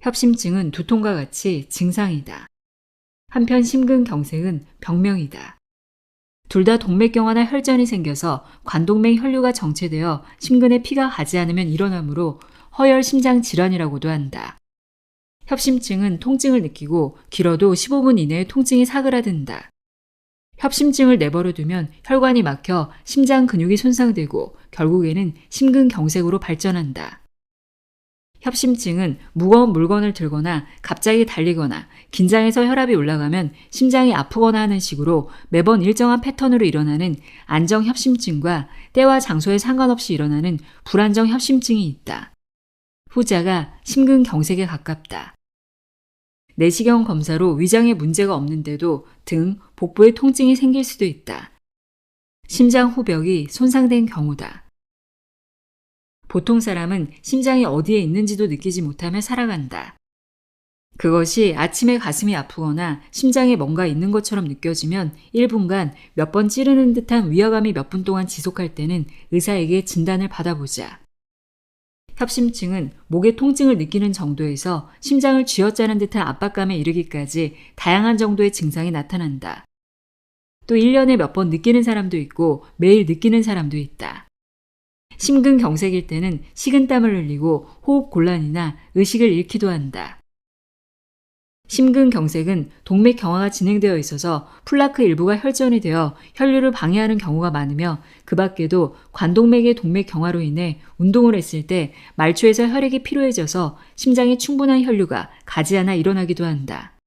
협심증은 두통과 같이 증상이다. 한편 심근경색은 병명이다. 둘 다 동맥경화나 혈전이 생겨서 관동맥 혈류가 정체되어 심근에 피가 가지 않으면 일어나므로 허혈 심장 질환이라고도 한다. 협심증은 통증을 느끼고 길어도 15분 이내에 통증이 사그라든다. 협심증을 내버려 두면 혈관이 막혀 심장 근육이 손상되고 결국에는 심근경색으로 발전한다. 협심증은 무거운 물건을 들거나 갑자기 달리거나 긴장해서 혈압이 올라가면 심장이 아프거나 하는 식으로 매번 일정한 패턴으로 일어나는 안정협심증과 때와 장소에 상관없이 일어나는 불안정협심증이 있다. 후자가 심근경색에 가깝다. 내시경 검사로 위장에 문제가 없는데도 등, 복부에 통증이 생길 수도 있다. 심장 후벽이 손상된 경우다. 보통 사람은 심장이 어디에 있는지도 느끼지 못하며 살아간다. 그것이 아침에 가슴이 아프거나 심장에 뭔가 있는 것처럼 느껴지면 1분간 몇 번 찌르는 듯한 위화감이 몇 분 동안 지속할 때는 의사에게 진단을 받아보자. 협심증은 목의 통증을 느끼는 정도에서 심장을 쥐어짜는 듯한 압박감에 이르기까지 다양한 정도의 증상이 나타난다. 또 1년에 몇 번 느끼는 사람도 있고 매일 느끼는 사람도 있다. 심근경색일 때는 식은땀을 흘리고 호흡곤란이나 의식을 잃기도 한다. 심근경색은 동맥경화가 진행되어 있어서 플라크 일부가 혈전이 되어 혈류를 방해하는 경우가 많으며 그 밖에도 관동맥의 동맥경화로 인해 운동을 했을 때 말초에서 혈액이 피로해져서 심장에 충분한 혈류가 가지 않아 일어나기도 한다.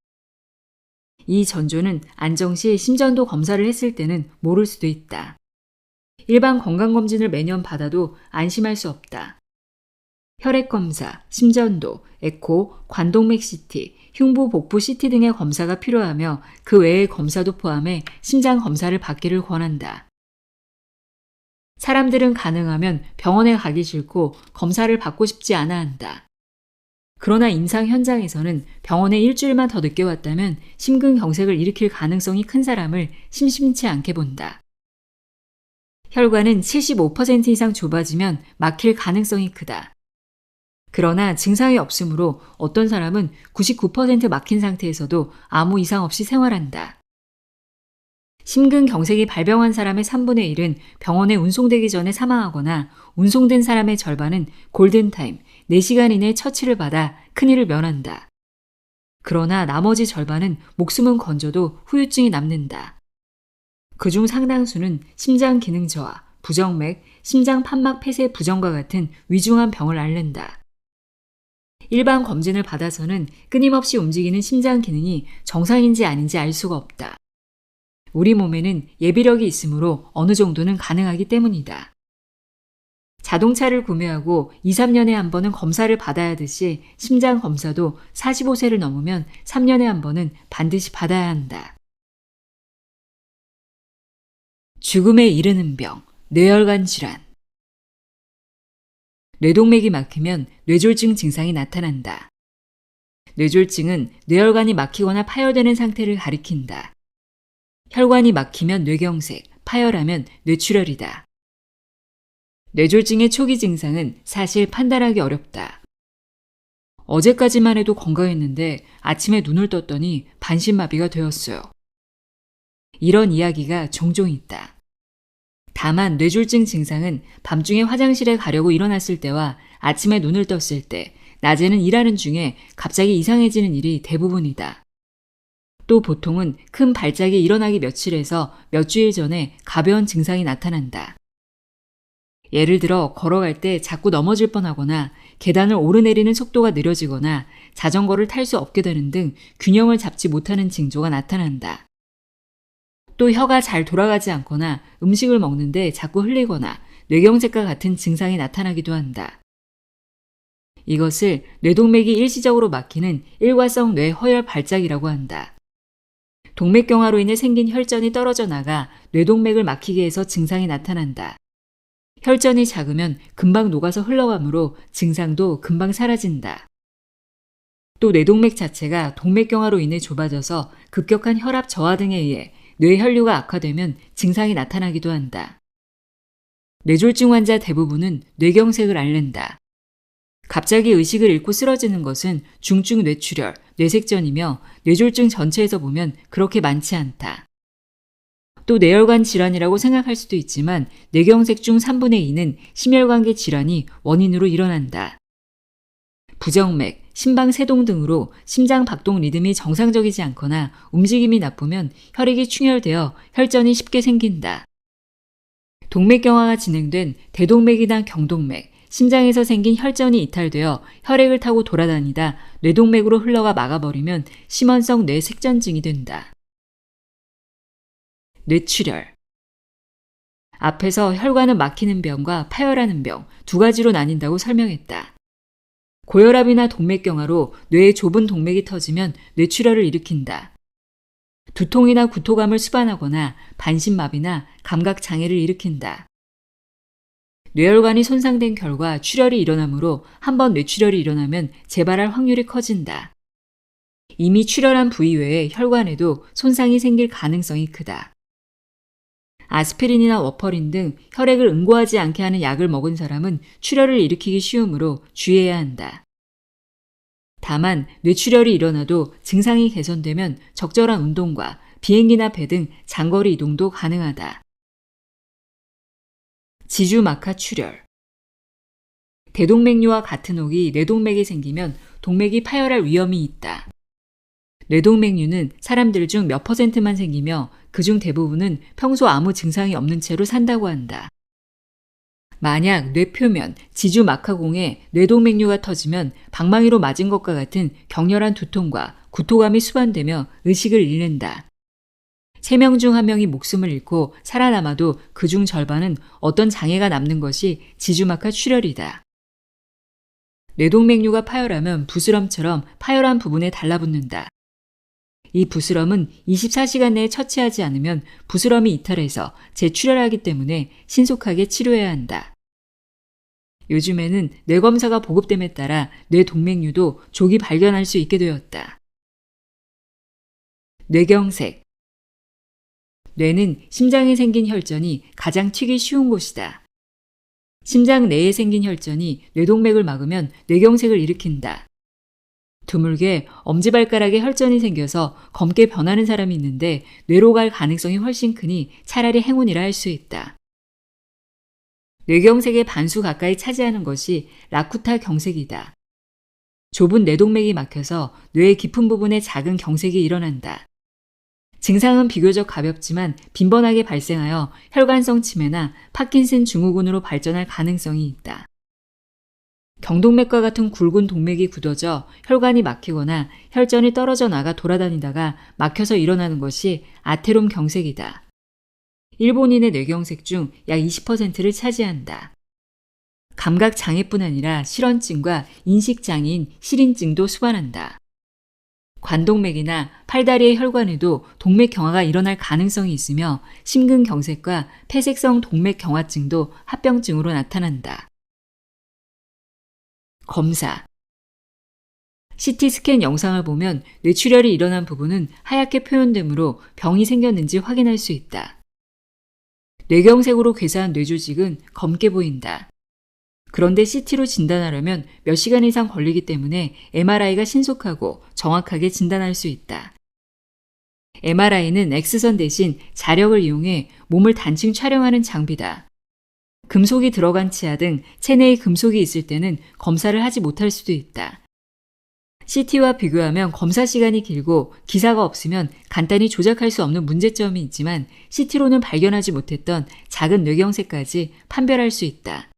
이 전조는 안정 시 심전도 검사를 했을 때는 모를 수도 있다. 일반 건강검진을 매년 받아도 안심할 수 없다. 혈액검사, 심전도, 에코, 관동맥 CT, 흉부 복부 CT 등의 검사가 필요하며 그 외의 검사도 포함해 심장 검사를 받기를 권한다. 사람들은 가능하면 병원에 가기 싫고 검사를 받고 싶지 않아 한다. 그러나 임상 현장에서는 병원에 일주일만 더 늦게 왔다면 심근경색을 일으킬 가능성이 큰 사람을 심심치 않게 본다. 혈관은 75% 이상 좁아지면 막힐 가능성이 크다. 그러나 증상이 없으므로 어떤 사람은 99% 막힌 상태에서도 아무 이상 없이 생활한다. 심근경색이 발병한 사람의 3분의 1은 병원에 운송되기 전에 사망하거나 운송된 사람의 절반은 골든타임, 4시간 이내에 처치를 받아 큰일을 면한다. 그러나 나머지 절반은 목숨은 건져도 후유증이 남는다. 그중 상당수는 심장 기능 저하, 부정맥, 심장 판막 폐쇄 부정과 같은 위중한 병을 앓는다. 일반 검진을 받아서는 끊임없이 움직이는 심장 기능이 정상인지 아닌지 알 수가 없다. 우리 몸에는 예비력이 있으므로 어느 정도는 가능하기 때문이다. 자동차를 구매하고 2, 3년에 한 번은 검사를 받아야 하듯이 심장 검사도 45세를 넘으면 3년에 한 번은 반드시 받아야 한다. 죽음에 이르는 병, 뇌혈관 질환. 뇌동맥이 막히면 뇌졸중 증상이 나타난다. 뇌졸중은 뇌혈관이 막히거나 파열되는 상태를 가리킨다. 혈관이 막히면 뇌경색, 파열하면 뇌출혈이다. 뇌졸중의 초기 증상은 사실 판단하기 어렵다. 어제까지만 해도 건강했는데 아침에 눈을 떴더니 반신마비가 되었어요. 이런 이야기가 종종 있다. 다만 뇌졸중 증상은 밤중에 화장실에 가려고 일어났을 때와 아침에 눈을 떴을 때, 낮에는 일하는 중에 갑자기 이상해지는 일이 대부분이다. 또 보통은 큰 발작이 일어나기 며칠에서 몇 주일 전에 가벼운 증상이 나타난다. 예를 들어 걸어갈 때 자꾸 넘어질 뻔하거나 계단을 오르내리는 속도가 느려지거나 자전거를 탈 수 없게 되는 등 균형을 잡지 못하는 징조가 나타난다. 또 혀가 잘 돌아가지 않거나 음식을 먹는데 자꾸 흘리거나 뇌경색과 같은 증상이 나타나기도 한다. 이것을 뇌동맥이 일시적으로 막히는 일과성 뇌허혈 발작이라고 한다. 동맥경화로 인해 생긴 혈전이 떨어져 나가 뇌동맥을 막히게 해서 증상이 나타난다. 혈전이 작으면 금방 녹아서 흘러가므로 증상도 금방 사라진다. 또 뇌동맥 자체가 동맥경화로 인해 좁아져서 급격한 혈압 저하 등에 의해 뇌혈류가 악화되면 증상이 나타나기도 한다. 뇌졸중 환자 대부분은 뇌경색을 앓는다. 갑자기 의식을 잃고 쓰러지는 것은 중증 뇌출혈, 뇌색전이며 뇌졸중 전체에서 보면 그렇게 많지 않다. 또 뇌혈관 질환이라고 생각할 수도 있지만 뇌경색 중 3분의 2는 심혈관계 질환이 원인으로 일어난다. 부정맥, 심방세동 등으로 심장 박동 리듬이 정상적이지 않거나 움직임이 나쁘면 혈액이 충혈되어 혈전이 쉽게 생긴다. 동맥경화가 진행된 대동맥이나 경동맥, 심장에서 생긴 혈전이 이탈되어 혈액을 타고 돌아다니다 뇌동맥으로 흘러가 막아버리면 심원성 뇌색전증이 된다. 뇌출혈. 앞에서 혈관을 막히는 병과 파열하는 병 두 가지로 나뉜다고 설명했다. 고혈압이나 동맥경화로 뇌의 좁은 동맥이 터지면 뇌출혈을 일으킨다. 두통이나 구토감을 수반하거나 반신마비나 감각장애를 일으킨다. 뇌혈관이 손상된 결과 출혈이 일어나므로 한번 뇌출혈이 일어나면 재발할 확률이 커진다. 이미 출혈한 부위 외에 혈관에도 손상이 생길 가능성이 크다. 아스피린이나 워퍼린 등 혈액을 응고하지 않게 하는 약을 먹은 사람은 출혈을 일으키기 쉬우므로 주의해야 한다. 다만 뇌출혈이 일어나도 증상이 개선되면 적절한 운동과 비행기나 배 등 장거리 이동도 가능하다. 지주막하 출혈. 대동맥류와 같은 혹이 뇌동맥이 생기면 동맥이 파열할 위험이 있다. 뇌동맥류는 사람들 중 몇 %만 생기며 그중 대부분은 평소 아무 증상이 없는 채로 산다고 한다. 만약 뇌표면 지주막하공에 뇌동맥류가 터지면 방망이로 맞은 것과 같은 격렬한 두통과 구토감이 수반되며 의식을 잃는다. 3명 중 1명이 목숨을 잃고 살아남아도 그중 절반은 어떤 장애가 남는 것이 지주막하 출혈이다. 뇌동맥류가 파열하면 부스럼처럼 파열한 부분에 달라붙는다. 이 부스럼은 24시간 내에 처치하지 않으면 부스럼이 이탈해서 재출혈하기 때문에 신속하게 치료해야 한다. 요즘에는 뇌검사가 보급됨에 따라 뇌동맥류도 조기 발견할 수 있게 되었다. 뇌경색. 뇌는 심장에 생긴 혈전이 가장 튀기 쉬운 곳이다. 심장 내에 생긴 혈전이 뇌동맥을 막으면 뇌경색을 일으킨다. 드물게 엄지발가락에 혈전이 생겨서 검게 변하는 사람이 있는데 뇌로 갈 가능성이 훨씬 크니 차라리 행운이라 할 수 있다. 뇌경색의 반수 가까이 차지하는 것이 라쿠타 경색이다. 좁은 뇌동맥이 막혀서 뇌의 깊은 부분에 작은 경색이 일어난다. 증상은 비교적 가볍지만 빈번하게 발생하여 혈관성 치매나 파킨슨 증후군으로 발전할 가능성이 있다. 경동맥과 같은 굵은 동맥이 굳어져 혈관이 막히거나 혈전이 떨어져 나가 돌아다니다가 막혀서 일어나는 것이 아테롬 경색이다. 일본인의 뇌경색 중 약 20%를 차지한다. 감각 장애뿐 아니라 실언증과 인식장애인 실인증도 수반한다. 관동맥이나 팔다리의 혈관에도 동맥 경화가 일어날 가능성이 있으며 심근경색과 폐색성 동맥 경화증도 합병증으로 나타난다. 검사. CT 스캔 영상을 보면 뇌출혈이 일어난 부분은 하얗게 표현되므로 병이 생겼는지 확인할 수 있다. 뇌경색으로 괴사한 뇌조직은 검게 보인다. 그런데 CT로 진단하려면 몇 시간 이상 걸리기 때문에 MRI가 신속하고 정확하게 진단할 수 있다. MRI는 X선 대신 자력을 이용해 몸을 단층 촬영하는 장비다. 금속이 들어간 치아 등 체내에 금속이 있을 때는 검사를 하지 못할 수도 있다. CT와 비교하면 검사 시간이 길고 기사가 없으면 간단히 조작할 수 없는 문제점이 있지만 CT로는 발견하지 못했던 작은 뇌경색까지 판별할 수 있다.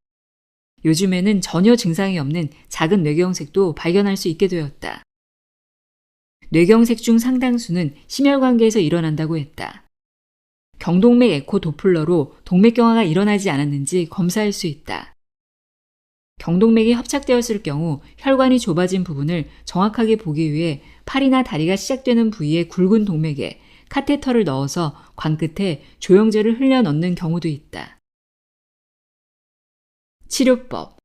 요즘에는 전혀 증상이 없는 작은 뇌경색도 발견할 수 있게 되었다. 뇌경색 중 상당수는 심혈관계에서 일어난다고 했다. 경동맥 에코 도플러로 동맥경화가 일어나지 않았는지 검사할 수 있다. 경동맥이 협착되었을 경우 혈관이 좁아진 부분을 정확하게 보기 위해 팔이나 다리가 시작되는 부위의 굵은 동맥에 카테터를 넣어서 관 끝에 조영제를 흘려 넣는 경우도 있다. 치료법.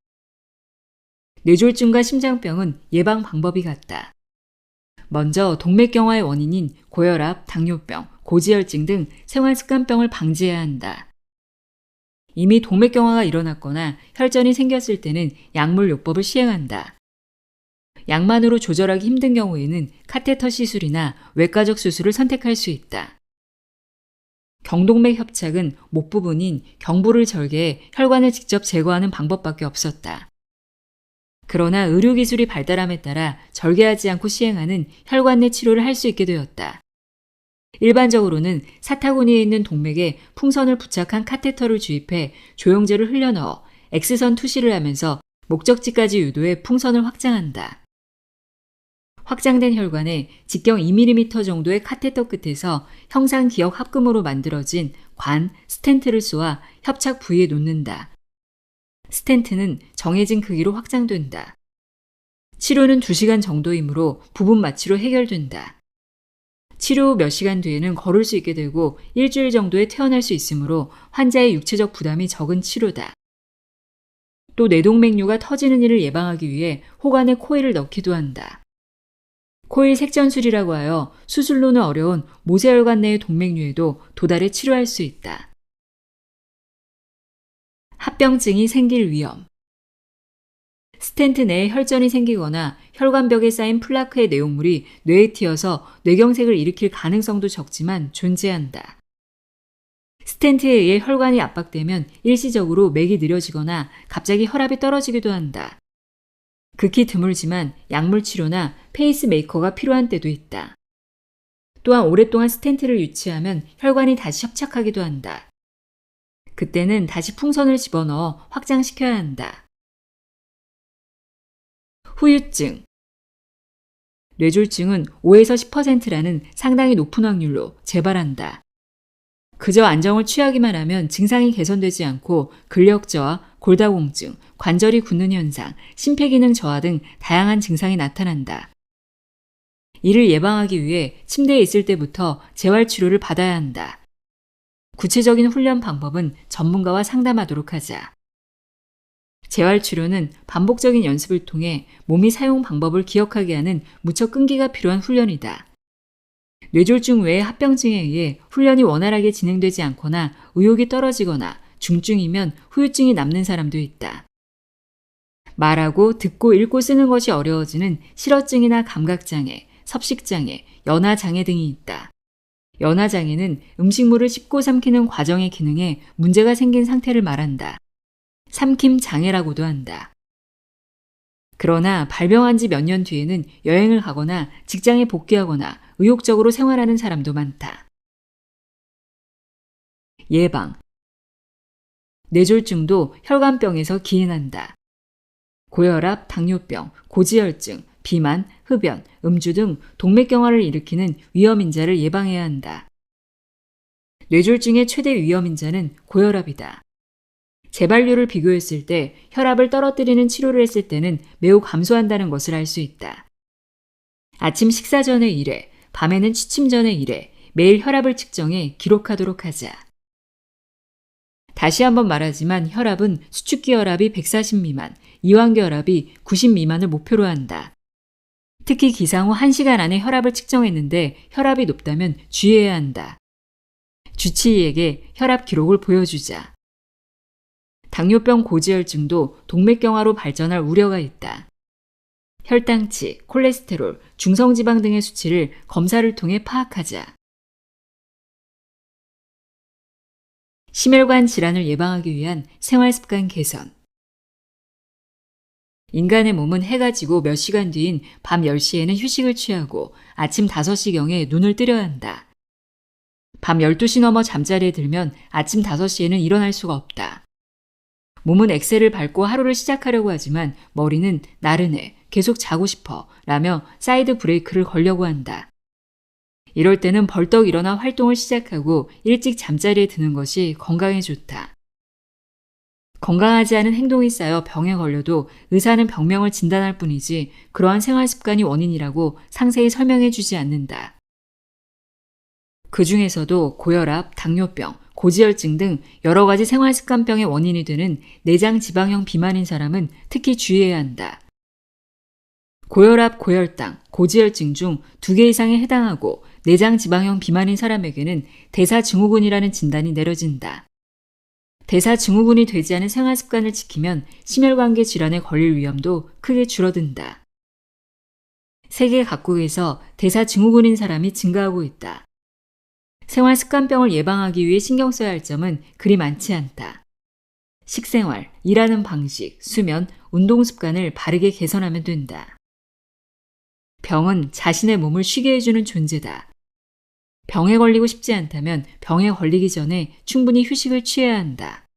뇌졸중과 심장병은 예방 방법이 같다. 먼저 동맥경화의 원인인 고혈압, 당뇨병, 고지혈증 등 생활습관병을 방지해야 한다. 이미 동맥경화가 일어났거나 혈전이 생겼을 때는 약물요법을 시행한다. 약만으로 조절하기 힘든 경우에는 카테터 시술이나 외과적 수술을 선택할 수 있다. 경동맥 협착은 목 부분인 경부를 절개해 혈관을 직접 제거하는 방법밖에 없었다. 그러나 의료기술이 발달함에 따라 절개하지 않고 시행하는 혈관 내 치료를 할 수 있게 되었다. 일반적으로는 사타구니에 있는 동맥에 풍선을 부착한 카테터를 주입해 조영제를 흘려넣어 X선 투시를 하면서 목적지까지 유도해 풍선을 확장한다. 확장된 혈관에 직경 2mm 정도의 카테터 끝에서 형상 기역 합금으로 만들어진 관, 스텐트를 쏘아 협착 부위에 놓는다. 스텐트는 정해진 크기로 확장된다. 치료는 2시간 정도이므로 부분 마취로 해결된다. 치료 후 몇 시간 뒤에는 걸을 수 있게 되고 일주일 정도에 퇴원할 수 있으므로 환자의 육체적 부담이 적은 치료다. 또 뇌동맥류가 터지는 일을 예방하기 위해 호관에 코일을 넣기도 한다. 코일 색전술이라고 하여 수술로는 어려운 모세혈관 내의 동맥류에도 도달해 치료할 수 있다. 합병증이 생길 위험. 스텐트 내에 혈전이 생기거나 혈관벽에 쌓인 플라크의 내용물이 뇌에 튀어서 뇌경색을 일으킬 가능성도 적지만 존재한다. 스텐트에 의해 혈관이 압박되면 일시적으로 맥이 느려지거나 갑자기 혈압이 떨어지기도 한다. 극히 드물지만 약물 치료나 페이스메이커가 필요한 때도 있다. 또한 오랫동안 스텐트를 유치하면 혈관이 다시 협착하기도 한다. 그때는 다시 풍선을 집어넣어 확장시켜야 한다. 후유증. 뇌졸중은 5에서 10%라는 상당히 높은 확률로 재발한다. 그저 안정을 취하기만 하면 증상이 개선되지 않고 근력 저하, 골다공증, 관절이 굳는 현상, 심폐기능 저하 등 다양한 증상이 나타난다. 이를 예방하기 위해 침대에 있을 때부터 재활치료를 받아야 한다. 구체적인 훈련 방법은 전문가와 상담하도록 하자. 재활치료는 반복적인 연습을 통해 몸이 사용 방법을 기억하게 하는 무척 끈기가 필요한 훈련이다. 뇌졸중 외의 합병증에 의해 훈련이 원활하게 진행되지 않거나 의욕이 떨어지거나 중증이면 후유증이 남는 사람도 있다. 말하고 듣고 읽고 쓰는 것이 어려워지는 실어증이나 감각장애, 섭식장애, 연화장애 등이 있다. 연화장애는 음식물을 씹고 삼키는 과정의 기능에 문제가 생긴 상태를 말한다. 삼킴장애라고도 한다. 그러나 발병한 지 몇 년 뒤에는 여행을 가거나 직장에 복귀하거나 의욕적으로 생활하는 사람도 많다. 예방. 뇌졸중도 혈관병에서 기인한다. 고혈압, 당뇨병, 고지혈증, 비만, 흡연, 음주 등 동맥경화를 일으키는 위험인자를 예방해야 한다. 뇌졸중의 최대 위험인자는 고혈압이다. 재발률을 비교했을 때 혈압을 떨어뜨리는 치료를 했을 때는 매우 감소한다는 것을 알 수 있다. 아침 식사 전에 1회, 밤에는 취침 전에 1회, 매일 혈압을 측정해 기록하도록 하자. 다시 한번 말하지만 혈압은 수축기 혈압이 140 미만, 이완기 혈압이 90 미만을 목표로 한다. 특히 기상 후 1시간 안에 혈압을 측정했는데 혈압이 높다면 주의해야 한다. 주치의에게 혈압 기록을 보여주자. 당뇨병 고지혈증도 동맥경화로 발전할 우려가 있다. 혈당치, 콜레스테롤, 중성지방 등의 수치를 검사를 통해 파악하자. 심혈관 질환을 예방하기 위한 생활습관 개선. 인간의 몸은 해가 지고 몇 시간 뒤인 밤 10시에는 휴식을 취하고 아침 5시경에 눈을 뜨려야 한다. 밤 12시 넘어 잠자리에 들면 아침 5시에는 일어날 수가 없다. 몸은 엑셀을 밟고 하루를 시작하려고 하지만 머리는 나른해, 계속 자고 싶어 라며 사이드 브레이크를 걸려고 한다. 이럴 때는 벌떡 일어나 활동을 시작하고 일찍 잠자리에 드는 것이 건강에 좋다. 건강하지 않은 행동이 쌓여 병에 걸려도 의사는 병명을 진단할 뿐이지 그러한 생활 습관이 원인이라고 상세히 설명해 주지 않는다. 그 중에서도 고혈압, 당뇨병, 고지혈증 등 여러 가지 생활습관병의 원인이 되는 내장 지방형 비만인 사람은 특히 주의해야 한다. 고혈압, 고혈당, 고지혈증 중 2개 이상에 해당하고 내장 지방형 비만인 사람에게는 대사증후군이라는 진단이 내려진다. 대사증후군이 되지 않은 생활습관을 지키면 심혈관계 질환에 걸릴 위험도 크게 줄어든다. 세계 각국에서 대사증후군인 사람이 증가하고 있다. 생활습관병을 예방하기 위해 신경 써야 할 점은 그리 많지 않다. 식생활, 일하는 방식, 수면, 운동 습관을 바르게 개선하면 된다. 병은 자신의 몸을 쉬게 해주는 존재다. 병에 걸리고 싶지 않다면 병에 걸리기 전에 충분히 휴식을 취해야 한다.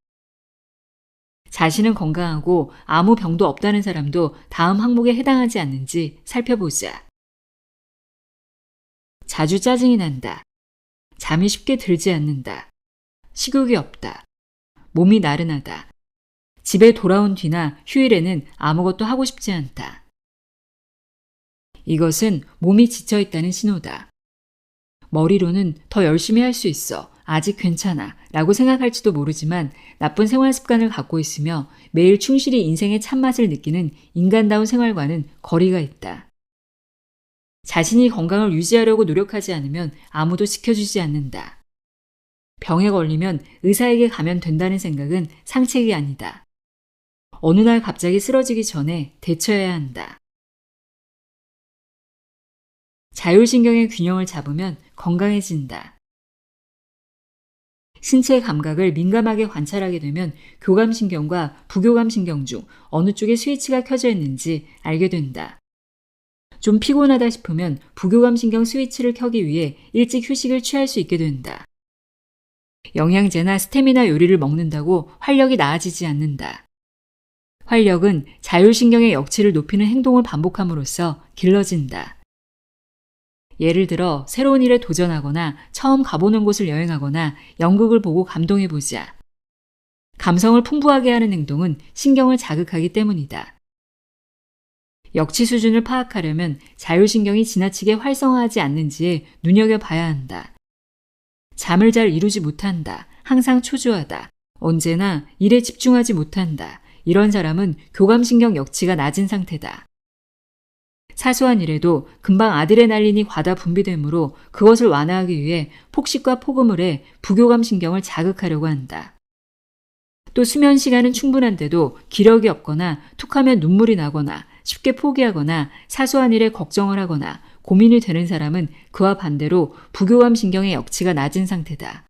자신은 건강하고 아무 병도 없다는 사람도 다음 항목에 해당하지 않는지 살펴보자. 자주 짜증이 난다. 잠이 쉽게 들지 않는다. 식욕이 없다. 몸이 나른하다. 집에 돌아온 뒤나 휴일에는 아무것도 하고 싶지 않다. 이것은 몸이 지쳐 있다는 신호다. 머리로는 더 열심히 할 수 있어. 아직 괜찮아. 라고 생각할지도 모르지만 나쁜 생활 습관을 갖고 있으며 매일 충실히 인생의 참맛을 느끼는 인간다운 생활과는 거리가 있다. 자신이 건강을 유지하려고 노력하지 않으면 아무도 지켜주지 않는다. 병에 걸리면 의사에게 가면 된다는 생각은 상책이 아니다. 어느 날 갑자기 쓰러지기 전에 대처해야 한다. 자율신경의 균형을 잡으면 건강해진다. 신체 감각을 민감하게 관찰하게 되면 교감신경과 부교감신경 중 어느 쪽에 스위치가 켜져 있는지 알게 된다. 좀 피곤하다 싶으면 부교감신경 스위치를 켜기 위해 일찍 휴식을 취할 수 있게 된다. 영양제나 스테미나 요리를 먹는다고 활력이 나아지지 않는다. 활력은 자율신경의 역치를 높이는 행동을 반복함으로써 길러진다. 예를 들어 새로운 일에 도전하거나 처음 가보는 곳을 여행하거나 연극을 보고 감동해보자. 감성을 풍부하게 하는 행동은 신경을 자극하기 때문이다. 역치 수준을 파악하려면 자율신경이 지나치게 활성화하지 않는지에 눈여겨봐야 한다. 잠을 잘 이루지 못한다. 항상 초조하다. 언제나 일에 집중하지 못한다. 이런 사람은 교감신경 역치가 낮은 상태다. 사소한 일에도 금방 아드레날린이 과다 분비되므로 그것을 완화하기 위해 폭식과 폭음을 해 부교감신경을 자극하려고 한다. 또 수면 시간은 충분한데도 기력이 없거나 툭하면 눈물이 나거나 쉽게 포기하거나 사소한 일에 걱정을 하거나 고민이 되는 사람은 그와 반대로 부교감신경의 역치가 낮은 상태다.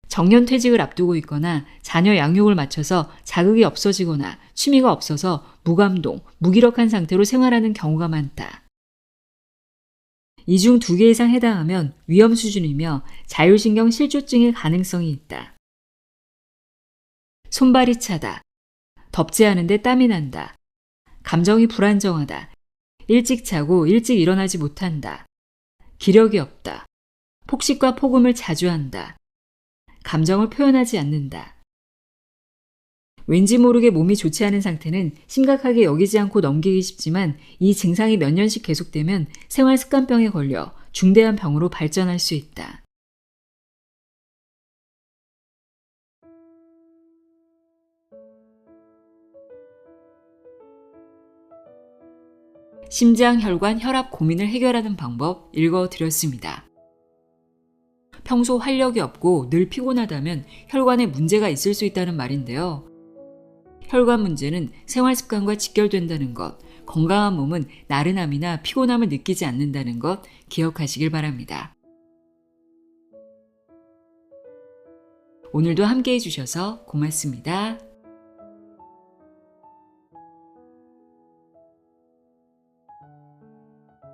정년퇴직을 앞두고 있거나 자녀 양육을 마쳐서 자극이 없어지거나 취미가 없어서 무감동, 무기력한 상태로 생활하는 경우가 많다. 이 중 2개 이상 해당하면 위험 수준이며 자율신경 실조증의 가능성이 있다. 손발이 차다. 덥지 않은데 땀이 난다. 감정이 불안정하다. 일찍 자고 일찍 일어나지 못한다. 기력이 없다. 폭식과 폭음을 자주 한다. 감정을 표현하지 않는다. 왠지 모르게 몸이 좋지 않은 상태는 심각하게 여기지 않고 넘기기 쉽지만 이 증상이 몇 년씩 계속되면 생활 습관병에 걸려 중대한 병으로 발전할 수 있다. 심장, 혈관, 혈압 고민을 해결하는 방법 읽어드렸습니다. 평소 활력이 없고 늘 피곤하다면 혈관에 문제가 있을 수 있다는 말인데요. 혈관 문제는 생활 습관과 직결된다는 것, 건강한 몸은 나른함이나 피곤함을 느끼지 않는다는 것 기억하시길 바랍니다. 오늘도 함께 해주셔서 고맙습니다.